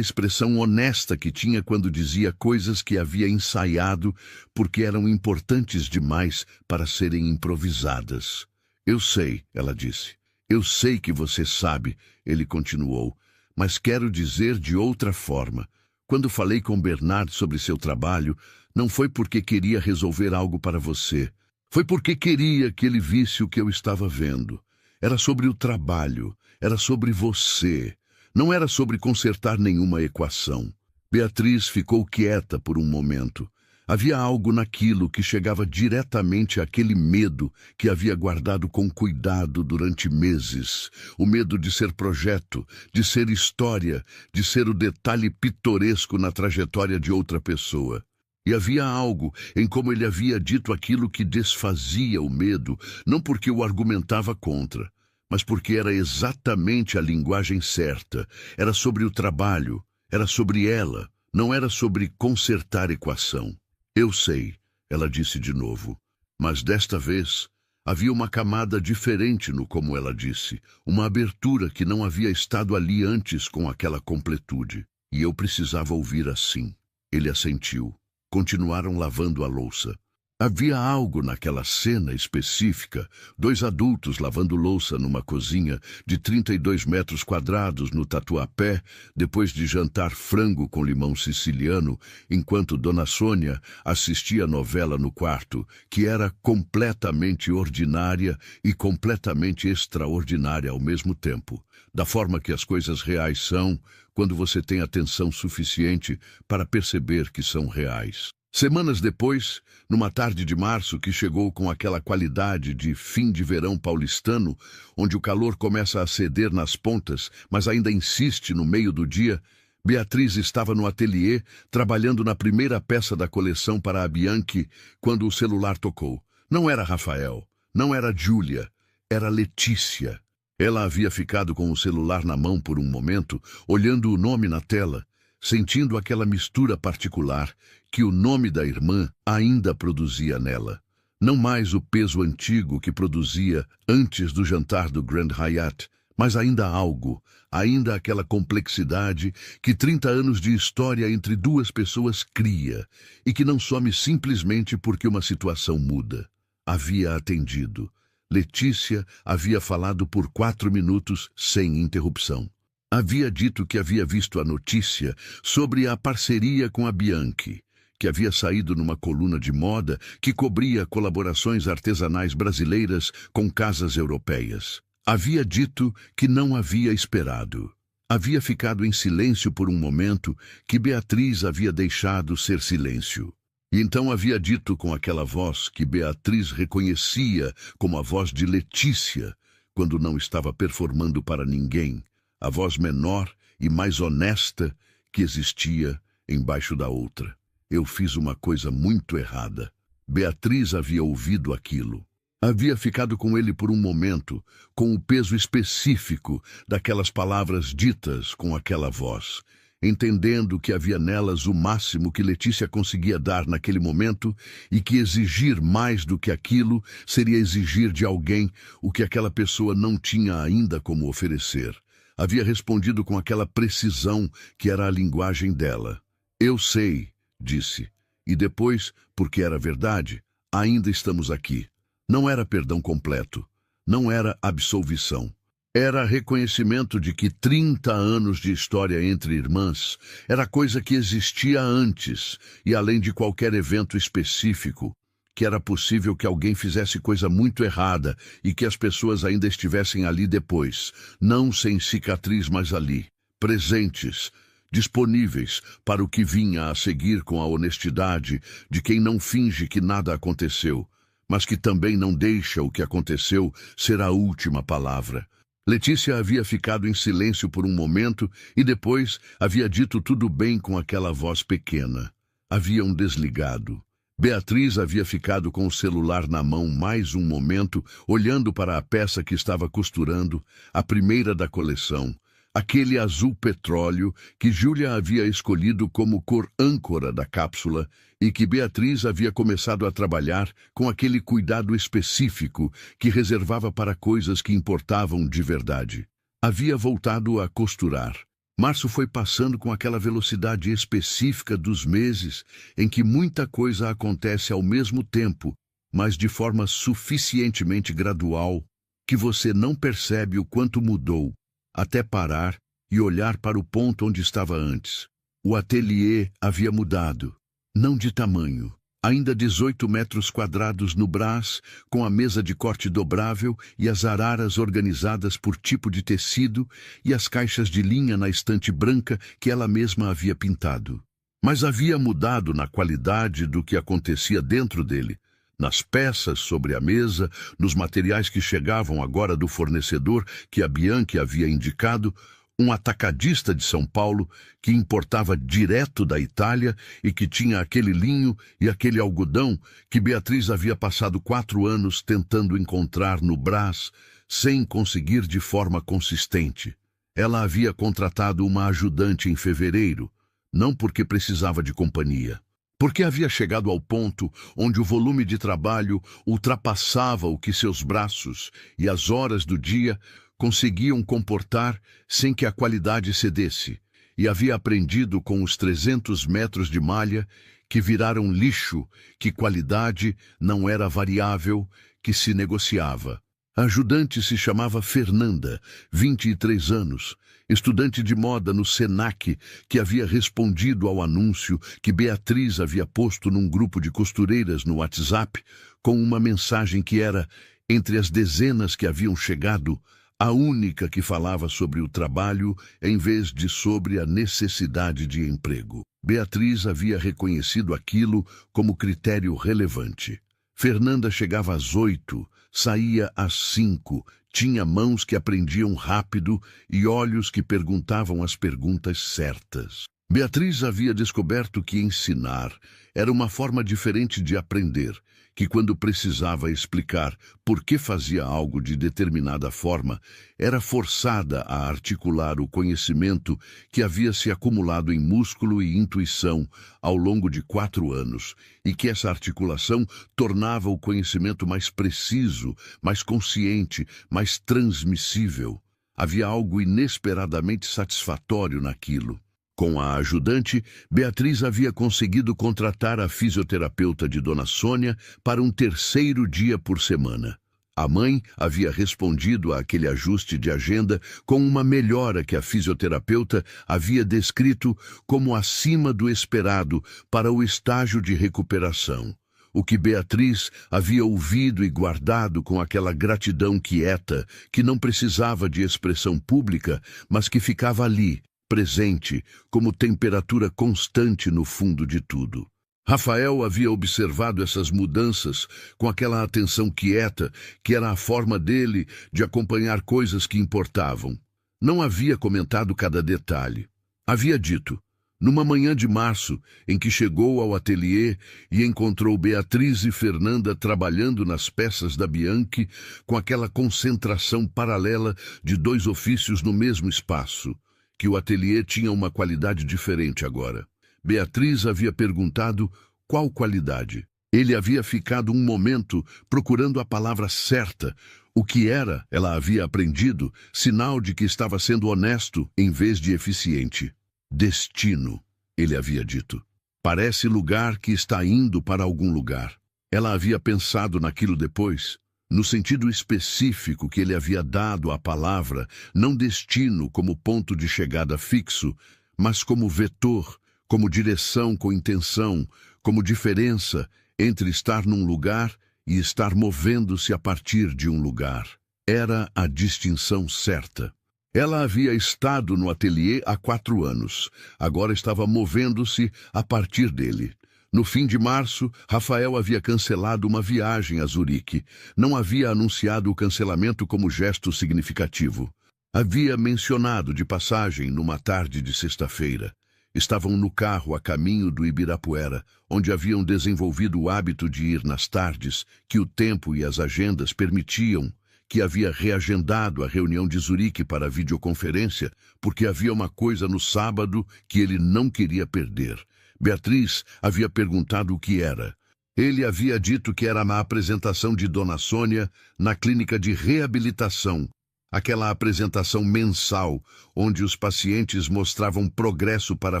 expressão honesta que tinha quando dizia coisas que havia ensaiado porque eram importantes demais para serem improvisadas. Eu sei, ela disse. Eu sei que você sabe, ele continuou, mas quero dizer de outra forma. Quando falei com Bernard sobre seu trabalho, não foi porque queria resolver algo para você. Foi porque queria que ele visse o que eu estava vendo. Era sobre o trabalho. Era sobre você. Não era sobre consertar nenhuma equação. Beatriz ficou quieta por um momento. Havia algo naquilo que chegava diretamente àquele medo que havia guardado com cuidado durante meses. O medo de ser projeto, de ser história, de ser o detalhe pitoresco na trajetória de outra pessoa. E havia algo em como ele havia dito aquilo que desfazia o medo, não porque o argumentava contra, mas porque era exatamente a linguagem certa. Era sobre o trabalho, era sobre ela, não era sobre consertar equação. Eu sei, ela disse de novo, mas desta vez havia uma camada diferente no como ela disse, uma abertura que não havia estado ali antes com aquela completude. E eu precisava ouvir assim. Ele assentiu. Continuaram lavando a louça. Havia algo naquela cena específica, dois adultos lavando louça numa cozinha de 32 metros quadrados no Tatuapé, depois de jantar frango com limão siciliano, enquanto Dona Sônia assistia a novela no quarto, que era completamente ordinária e completamente extraordinária ao mesmo tempo, da forma que as coisas reais são, quando você tem atenção suficiente para perceber que são reais. Semanas depois, numa tarde de março que chegou com aquela qualidade de fim de verão paulistano, onde o calor começa a ceder nas pontas, mas ainda insiste no meio do dia, Beatriz estava no ateliê, trabalhando na primeira peça da coleção para a Bianchi, quando o celular tocou. Não era Rafael, não era Júlia, era Letícia. Ela havia ficado com o celular na mão por um momento, olhando o nome na tela, sentindo aquela mistura particular que o nome da irmã ainda produzia nela. Não mais o peso antigo que produzia antes do jantar do Grand Hyatt, mas ainda algo, ainda aquela complexidade que 30 anos de história entre duas pessoas cria e que não some simplesmente porque uma situação muda. Havia atendido. Letícia havia falado por 4 minutos sem interrupção. Havia dito que havia visto a notícia sobre a parceria com a Bianchi, que havia saído numa coluna de moda que cobria colaborações artesanais brasileiras com casas europeias. Havia dito que não havia esperado. Havia ficado em silêncio por um momento que Beatriz havia deixado ser silêncio. E então havia dito com aquela voz que Beatriz reconhecia como a voz de Letícia, quando não estava performando para ninguém, a voz menor e mais honesta que existia embaixo da outra. Eu fiz uma coisa muito errada. Beatriz havia ouvido aquilo. Havia ficado com ele por um momento, com o peso específico daquelas palavras ditas com aquela voz. entendendo que havia nelas o máximo que Letícia conseguia dar naquele momento e que exigir mais do que aquilo seria exigir de alguém o que aquela pessoa não tinha ainda como oferecer. Havia respondido com aquela precisão que era a linguagem dela. Eu sei, disse. E depois, porque era verdade, ainda estamos aqui. Não era perdão completo. Não era absolvição. Era reconhecimento de que 30 anos de história entre irmãs era coisa que existia antes e além de qualquer evento específico, que era possível que alguém fizesse coisa muito errada e que as pessoas ainda estivessem ali depois, não sem cicatriz, mas ali, presentes, disponíveis para o que vinha a seguir com a honestidade de quem não finge que nada aconteceu, mas que também não deixa o que aconteceu ser a última palavra. Letícia havia ficado em silêncio por um momento e depois havia dito tudo bem com aquela voz pequena. Haviam desligado. Beatriz havia ficado com o celular na mão mais um momento, olhando para a peça que estava costurando, a primeira da coleção, aquele azul petróleo que Júlia havia escolhido como cor âncora da cápsula e que Beatriz havia começado a trabalhar com aquele cuidado específico que reservava para coisas que importavam de verdade. Havia voltado a costurar. Março foi passando com aquela velocidade específica dos meses em que muita coisa acontece ao mesmo tempo, mas de forma suficientemente gradual que você não percebe o quanto mudou, até parar e olhar para o ponto onde estava antes. O ateliê havia mudado, não de tamanho. Ainda 18 metros quadrados no Brás, com a mesa de corte dobrável e as araras organizadas por tipo de tecido e as caixas de linha na estante branca que ela mesma havia pintado. Mas havia mudado na qualidade do que acontecia dentro dele, nas peças sobre a mesa, nos materiais que chegavam agora do fornecedor que a Bianchi havia indicado, um atacadista de São Paulo que importava direto da Itália e que tinha aquele linho e aquele algodão que Beatriz havia passado 4 anos tentando encontrar no Brás, sem conseguir de forma consistente. Ela havia contratado uma ajudante em fevereiro, não porque precisava de companhia, porque havia chegado ao ponto onde o volume de trabalho ultrapassava o que seus braços e as horas do dia conseguiam comportar sem que a qualidade cedesse, e havia aprendido com os 300 metros de malha que viraram lixo, que qualidade não era variável, que se negociava. A ajudante se chamava Fernanda, 23 anos, estudante de moda no Senac, que havia respondido ao anúncio que Beatriz havia posto num grupo de costureiras no WhatsApp, com uma mensagem que era, entre as dezenas que haviam chegado, a única que falava sobre o trabalho em vez de sobre a necessidade de emprego. Beatriz havia reconhecido aquilo como critério relevante. Fernanda chegava às 8, saía às 5, tinha mãos que aprendiam rápido e olhos que perguntavam as perguntas certas. Beatriz havia descoberto que ensinar era uma forma diferente de aprender, que quando precisava explicar por que fazia algo de determinada forma, era forçada a articular o conhecimento que havia se acumulado em músculo e intuição ao longo de 4 anos, e que essa articulação tornava o conhecimento mais preciso, mais consciente, mais transmissível. Havia algo inesperadamente satisfatório naquilo. Com a ajudante, Beatriz havia conseguido contratar a fisioterapeuta de Dona Sônia para um 3º dia por semana. A mãe havia respondido àquele ajuste de agenda com uma melhora que a fisioterapeuta havia descrito como acima do esperado para o estágio de recuperação. O que Beatriz havia ouvido e guardado com aquela gratidão quieta, que não precisava de expressão pública, mas que ficava ali, presente, como temperatura constante no fundo de tudo. Rafael havia observado essas mudanças com aquela atenção quieta que era a forma dele de acompanhar coisas que importavam. Não havia comentado cada detalhe. Havia dito, numa manhã de março, em que chegou ao ateliê e encontrou Beatriz e Fernanda trabalhando nas peças da Bianchi com aquela concentração paralela de 2 ofícios no mesmo espaço. que o ateliê tinha uma qualidade diferente agora. Beatriz havia perguntado qual qualidade. Ele havia ficado um momento procurando a palavra certa. O que era, ela havia aprendido, sinal de que estava sendo honesto em vez de eficiente. Destino, ele havia dito. Parece lugar que está indo para algum lugar. Ela havia pensado naquilo depois, no sentido específico que ele havia dado à palavra, não destino como ponto de chegada fixo, mas como vetor, como direção com intenção, como diferença entre estar num lugar e estar movendo-se a partir de um lugar. Era a distinção certa. Ela havia estado no ateliê há 4 anos. Agora estava movendo-se a partir dele. No fim de março, Rafael havia cancelado uma viagem a Zurique. Não havia anunciado o cancelamento como gesto significativo. Havia mencionado de passagem numa tarde de sexta-feira. Estavam no carro a caminho do Ibirapuera, onde haviam desenvolvido o hábito de ir nas tardes, que o tempo e as agendas permitiam, que havia reagendado a reunião de Zurique para a videoconferência, porque havia uma coisa no sábado que ele não queria perder. Beatriz havia perguntado o que era. Ele havia dito que era na apresentação de Dona Sônia, na clínica de reabilitação, aquela apresentação mensal, onde os pacientes mostravam progresso para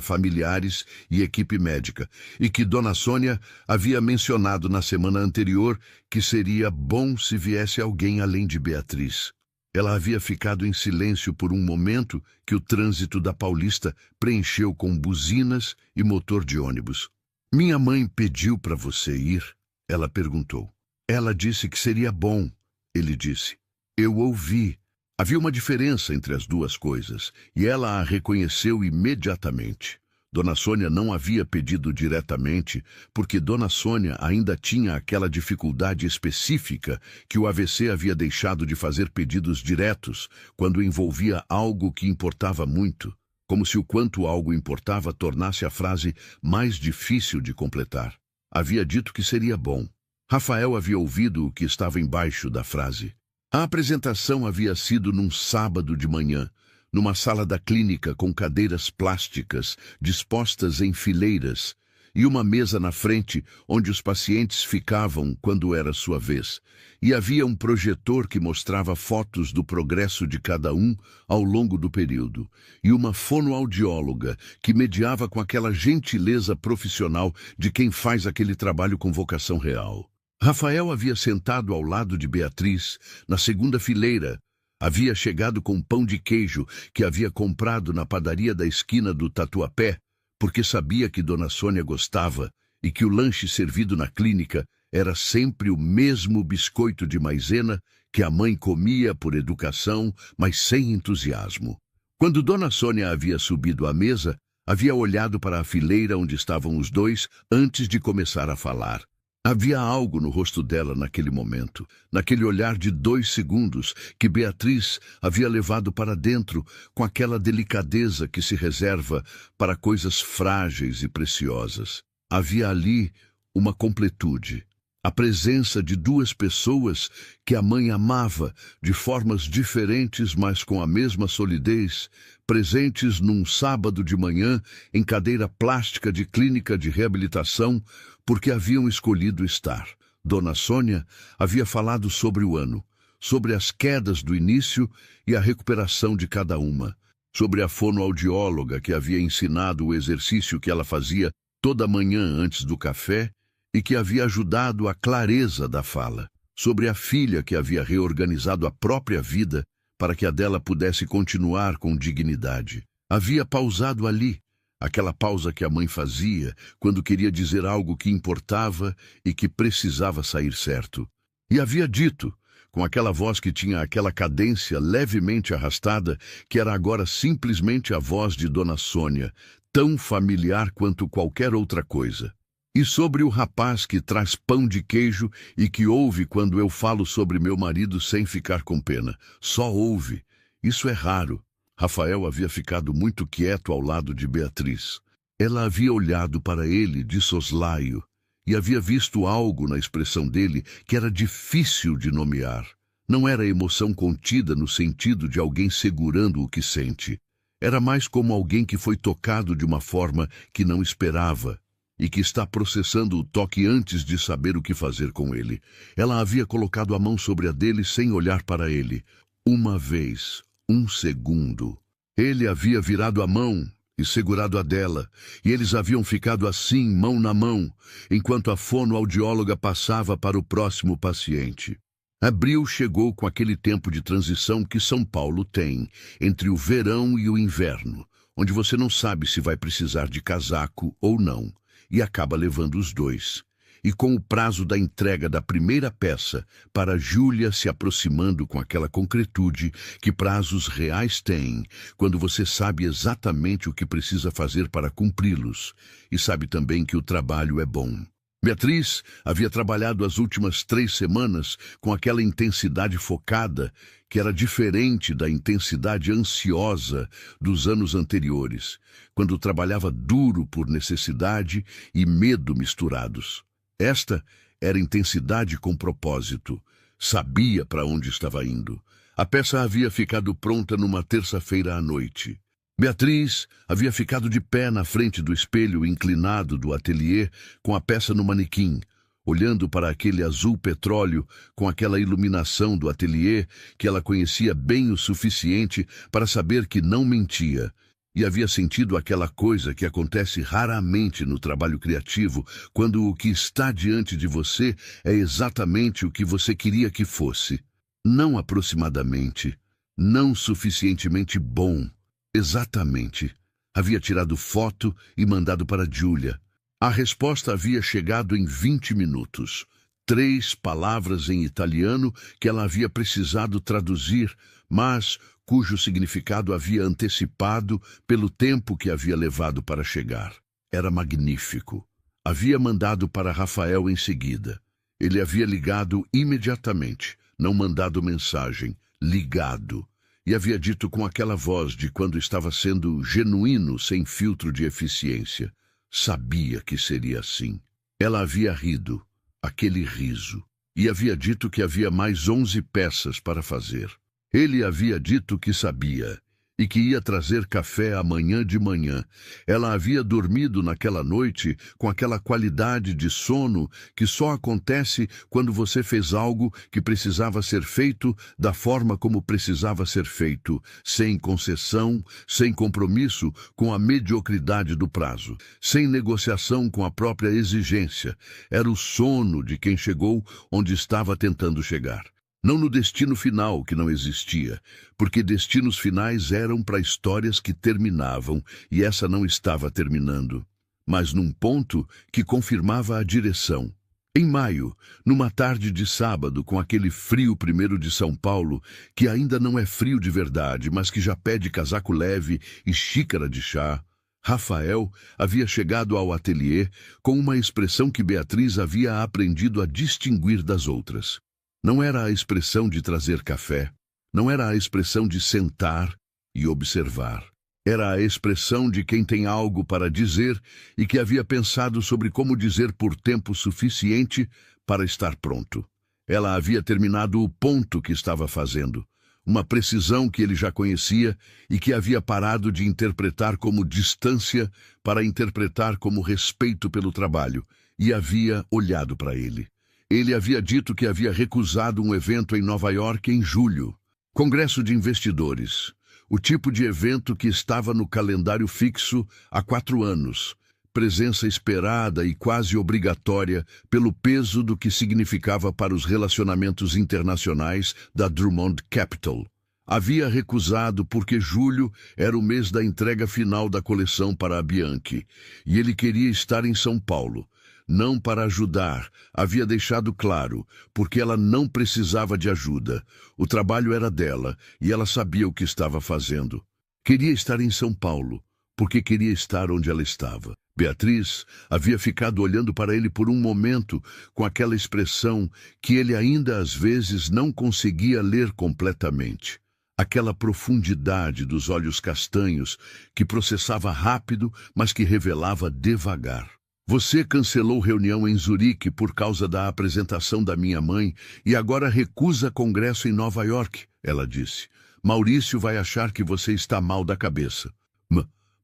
familiares e equipe médica, e que Dona Sônia havia mencionado na semana anterior que seria bom se viesse alguém além de Beatriz. Ela havia ficado em silêncio por um momento que o trânsito da Paulista preencheu com buzinas e motor de ônibus. "Minha mãe pediu para você ir?" Ela perguntou. "Ela disse que seria bom", ele disse. "Eu ouvi." Havia uma diferença entre as duas coisas, e ela a reconheceu imediatamente. Dona Sônia não havia pedido diretamente, porque Dona Sônia ainda tinha aquela dificuldade específica que o AVC havia deixado de fazer pedidos diretos quando envolvia algo que importava muito, como se o quanto algo importava tornasse a frase mais difícil de completar. Havia dito que seria bom. Rafael havia ouvido o que estava embaixo da frase. A apresentação havia sido num sábado de manhã, numa sala da clínica com cadeiras plásticas dispostas em fileiras e uma mesa na frente onde os pacientes ficavam quando era sua vez. E havia um projetor que mostrava fotos do progresso de cada um ao longo do período, e uma fonoaudióloga que mediava com aquela gentileza profissional de quem faz aquele trabalho com vocação real. Rafael havia sentado ao lado de Beatriz, na segunda fileira. Havia chegado com pão de queijo que havia comprado na padaria da esquina do Tatuapé, porque sabia que Dona Sônia gostava e que o lanche servido na clínica era sempre o mesmo biscoito de maisena que a mãe comia por educação, mas sem entusiasmo. Quando Dona Sônia havia subido à mesa, havia olhado para a fileira onde estavam os dois antes de começar a falar. Havia algo no rosto dela naquele momento, naquele olhar de 2 segundos que Beatriz havia levado para dentro com aquela delicadeza que se reserva para coisas frágeis e preciosas. Havia ali uma completude, a presença de 2 pessoas que a mãe amava de formas diferentes, mas com a mesma solidez, presentes num sábado de manhã em cadeira plástica de clínica de reabilitação, porque haviam escolhido estar. Dona Sônia havia falado sobre o ano, sobre as quedas do início e a recuperação de cada uma, sobre a fonoaudióloga que havia ensinado o exercício que ela fazia toda manhã antes do café e que havia ajudado a clareza da fala, sobre a filha que havia reorganizado a própria vida para que a dela pudesse continuar com dignidade. Havia pausado ali, aquela pausa que a mãe fazia quando queria dizer algo que importava e que precisava sair certo. E havia dito, com aquela voz que tinha aquela cadência levemente arrastada, que era agora simplesmente a voz de Dona Sônia, tão familiar quanto qualquer outra coisa. E sobre o rapaz que traz pão de queijo e que ouve quando eu falo sobre meu marido sem ficar com pena. Só ouve. Isso é raro. Rafael havia ficado muito quieto ao lado de Beatriz. Ela havia olhado para ele de soslaio e havia visto algo na expressão dele que era difícil de nomear. Não era emoção contida no sentido de alguém segurando o que sente. Era mais como alguém que foi tocado de uma forma que não esperava e que está processando o toque antes de saber o que fazer com ele. Ela havia colocado a mão sobre a dele sem olhar para ele. Uma vez, um segundo. Ele havia virado a mão e segurado a dela, e eles haviam ficado assim, mão na mão, enquanto a fonoaudióloga passava para o próximo paciente. Abril chegou com aquele tempo de transição que São Paulo tem, entre o verão e o inverno, onde você não sabe se vai precisar de casaco ou não, e acaba levando os dois. E com o prazo da entrega da primeira peça para Júlia se aproximando com aquela concretude que prazos reais têm, quando você sabe exatamente o que precisa fazer para cumpri-los, e sabe também que o trabalho é bom. Beatriz havia trabalhado as últimas 3 semanas com aquela intensidade focada que era diferente da intensidade ansiosa dos anos anteriores, quando trabalhava duro por necessidade e medo misturados. Esta era intensidade com propósito. Sabia para onde estava indo. A peça havia ficado pronta numa terça-feira à noite. Beatriz havia ficado de pé na frente do espelho inclinado do ateliê, com a peça no manequim, olhando para aquele azul petróleo com aquela iluminação do ateliê que ela conhecia bem o suficiente para saber que não mentia. E havia sentido aquela coisa que acontece raramente no trabalho criativo, quando o que está diante de você é exatamente o que você queria que fosse. Não aproximadamente, não suficientemente bom. Exatamente. Havia tirado foto e mandado para Júlia. A resposta havia chegado em 20 minutos. 3 palavras em italiano que ela havia precisado traduzir, mas cujo significado havia antecipado pelo tempo que havia levado para chegar. Era magnífico. Havia mandado para Rafael em seguida. Ele havia ligado imediatamente, não mandado mensagem, ligado. E havia dito com aquela voz de quando estava sendo genuíno, sem filtro de eficiência. Sabia que seria assim. Ela havia rido, aquele riso, e havia dito que havia mais 11 peças para fazer. Ele havia dito que sabia e que ia trazer café amanhã de manhã. Ela havia dormido naquela noite com aquela qualidade de sono que só acontece quando você fez algo que precisava ser feito da forma como precisava ser feito, sem concessão, sem compromisso com a mediocridade do prazo, sem negociação com a própria exigência. Era o sono de quem chegou onde estava tentando chegar. Não no destino final, que não existia, porque destinos finais eram para histórias que terminavam, e essa não estava terminando, mas num ponto que confirmava a direção. Em maio, numa tarde de sábado, com aquele frio primeiro de São Paulo, que ainda não é frio de verdade, mas que já pede casaco leve e xícara de chá, Rafael havia chegado ao ateliê com uma expressão que Beatriz havia aprendido a distinguir das outras. Não era a expressão de trazer café, não era a expressão de sentar e observar. Era a expressão de quem tem algo para dizer e que havia pensado sobre como dizer por tempo suficiente para estar pronto. Ela havia terminado o ponto que estava fazendo, uma precisão que ele já conhecia e que havia parado de interpretar como distância para interpretar como respeito pelo trabalho, e havia olhado para ele. Ele havia dito que havia recusado um evento em Nova York em julho. Congresso de Investidores. O tipo de evento que estava no calendário fixo há 4 anos. Presença esperada e quase obrigatória pelo peso do que significava para os relacionamentos internacionais da Drummond Capital. Havia recusado porque julho era o mês da entrega final da coleção para a Bianchi, e ele queria estar em São Paulo. Não para ajudar, havia deixado claro, porque ela não precisava de ajuda. O trabalho era dela, e ela sabia o que estava fazendo. Queria estar em São Paulo, porque queria estar onde ela estava. Beatriz havia ficado olhando para ele por um momento, com aquela expressão que ele ainda às vezes não conseguia ler completamente. Aquela profundidade dos olhos castanhos, que processava rápido, mas que revelava devagar. Você cancelou reunião em Zurique por causa da apresentação da minha mãe e agora recusa congresso em Nova York, ela disse. Maurício vai achar que você está mal da cabeça.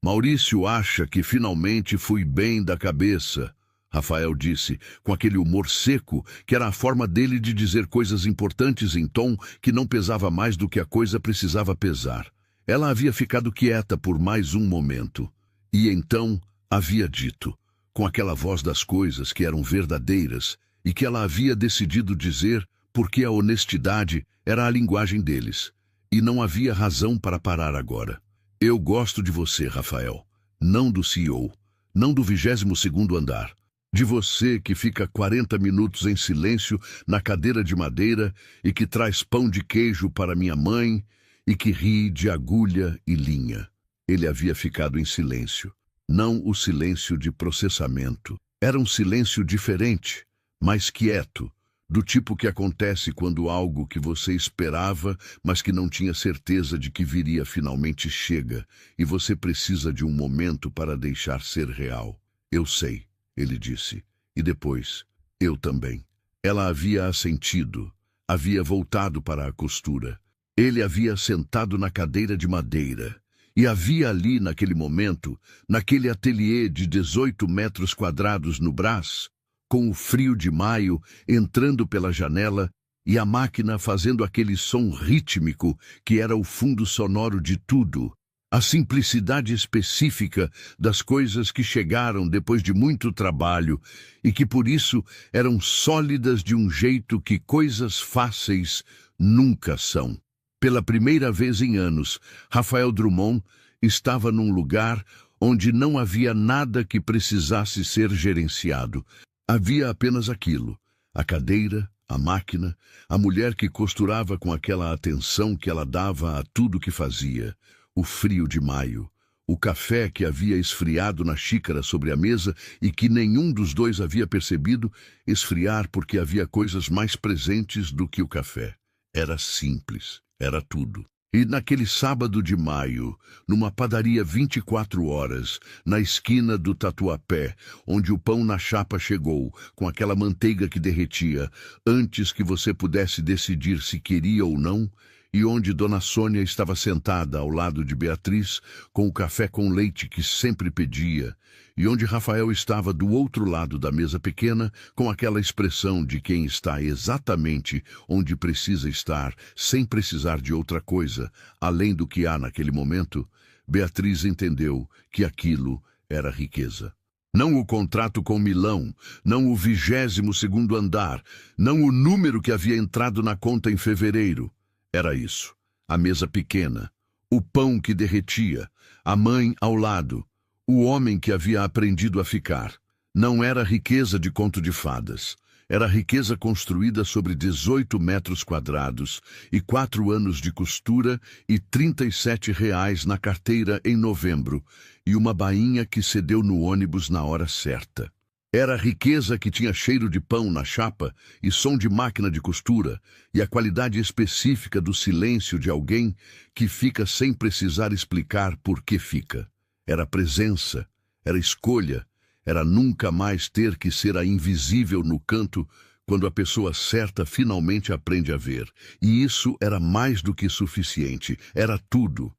Maurício acha que finalmente fui bem da cabeça, Rafael disse, com aquele humor seco que era a forma dele de dizer coisas importantes em tom que não pesava mais do que a coisa precisava pesar. Ela havia ficado quieta por mais um momento. E então havia dito, com aquela voz das coisas que eram verdadeiras e que ela havia decidido dizer porque a honestidade era a linguagem deles. E não havia razão para parar agora. Eu gosto de você, Rafael. Não do CEO. Não do 22º andar. De você que fica 40 minutos em silêncio na cadeira de madeira e que traz pão de queijo para minha mãe e que ri de agulha e linha. Ele havia ficado em silêncio. Não o silêncio de processamento. Era um silêncio diferente, mais quieto, do tipo que acontece quando algo que você esperava, mas que não tinha certeza de que viria finalmente chega, e você precisa de um momento para deixar ser real. Eu sei, ele disse. E depois, eu também. Ela havia assentido, havia voltado para a costura. Ele havia sentado na cadeira de madeira. E havia ali, naquele momento, naquele ateliê de 18 metros quadrados no Brás, com o frio de maio entrando pela janela e a máquina fazendo aquele som rítmico que era o fundo sonoro de tudo, a simplicidade específica das coisas que chegaram depois de muito trabalho e que por isso eram sólidas de um jeito que coisas fáceis nunca são. Pela primeira vez em anos, Rafael Drummond estava num lugar onde não havia nada que precisasse ser gerenciado. Havia apenas aquilo, a cadeira, a máquina, a mulher que costurava com aquela atenção que ela dava a tudo que fazia, o frio de maio, o café que havia esfriado na xícara sobre a mesa e que nenhum dos dois havia percebido esfriar porque havia coisas mais presentes do que o café. Era simples, era tudo. E naquele sábado de maio, numa padaria 24 horas, na esquina do Tatuapé, onde o pão na chapa chegou, com aquela manteiga que derretia, antes que você pudesse decidir se queria ou não, e onde Dona Sônia estava sentada ao lado de Beatriz, com o café com leite que sempre pedia, e onde Rafael estava do outro lado da mesa pequena, com aquela expressão de quem está exatamente onde precisa estar, sem precisar de outra coisa, além do que há naquele momento, Beatriz entendeu que aquilo era riqueza. Não o contrato com Milão, não o 22º andar, não o número que havia entrado na conta em fevereiro. Era isso, a mesa pequena, o pão que derretia, a mãe ao lado, o homem que havia aprendido a ficar. Não era riqueza de conto de fadas, era riqueza construída sobre 18 metros quadrados e 4 anos de costura e R$ 37 na carteira em novembro, e uma bainha que cedeu no ônibus na hora certa. Era riqueza que tinha cheiro de pão na chapa e som de máquina de costura e a qualidade específica do silêncio de alguém que fica sem precisar explicar por que fica. Era presença, era escolha, era nunca mais ter que ser a invisível no canto quando a pessoa certa finalmente aprende a ver. E isso era mais do que suficiente, era tudo.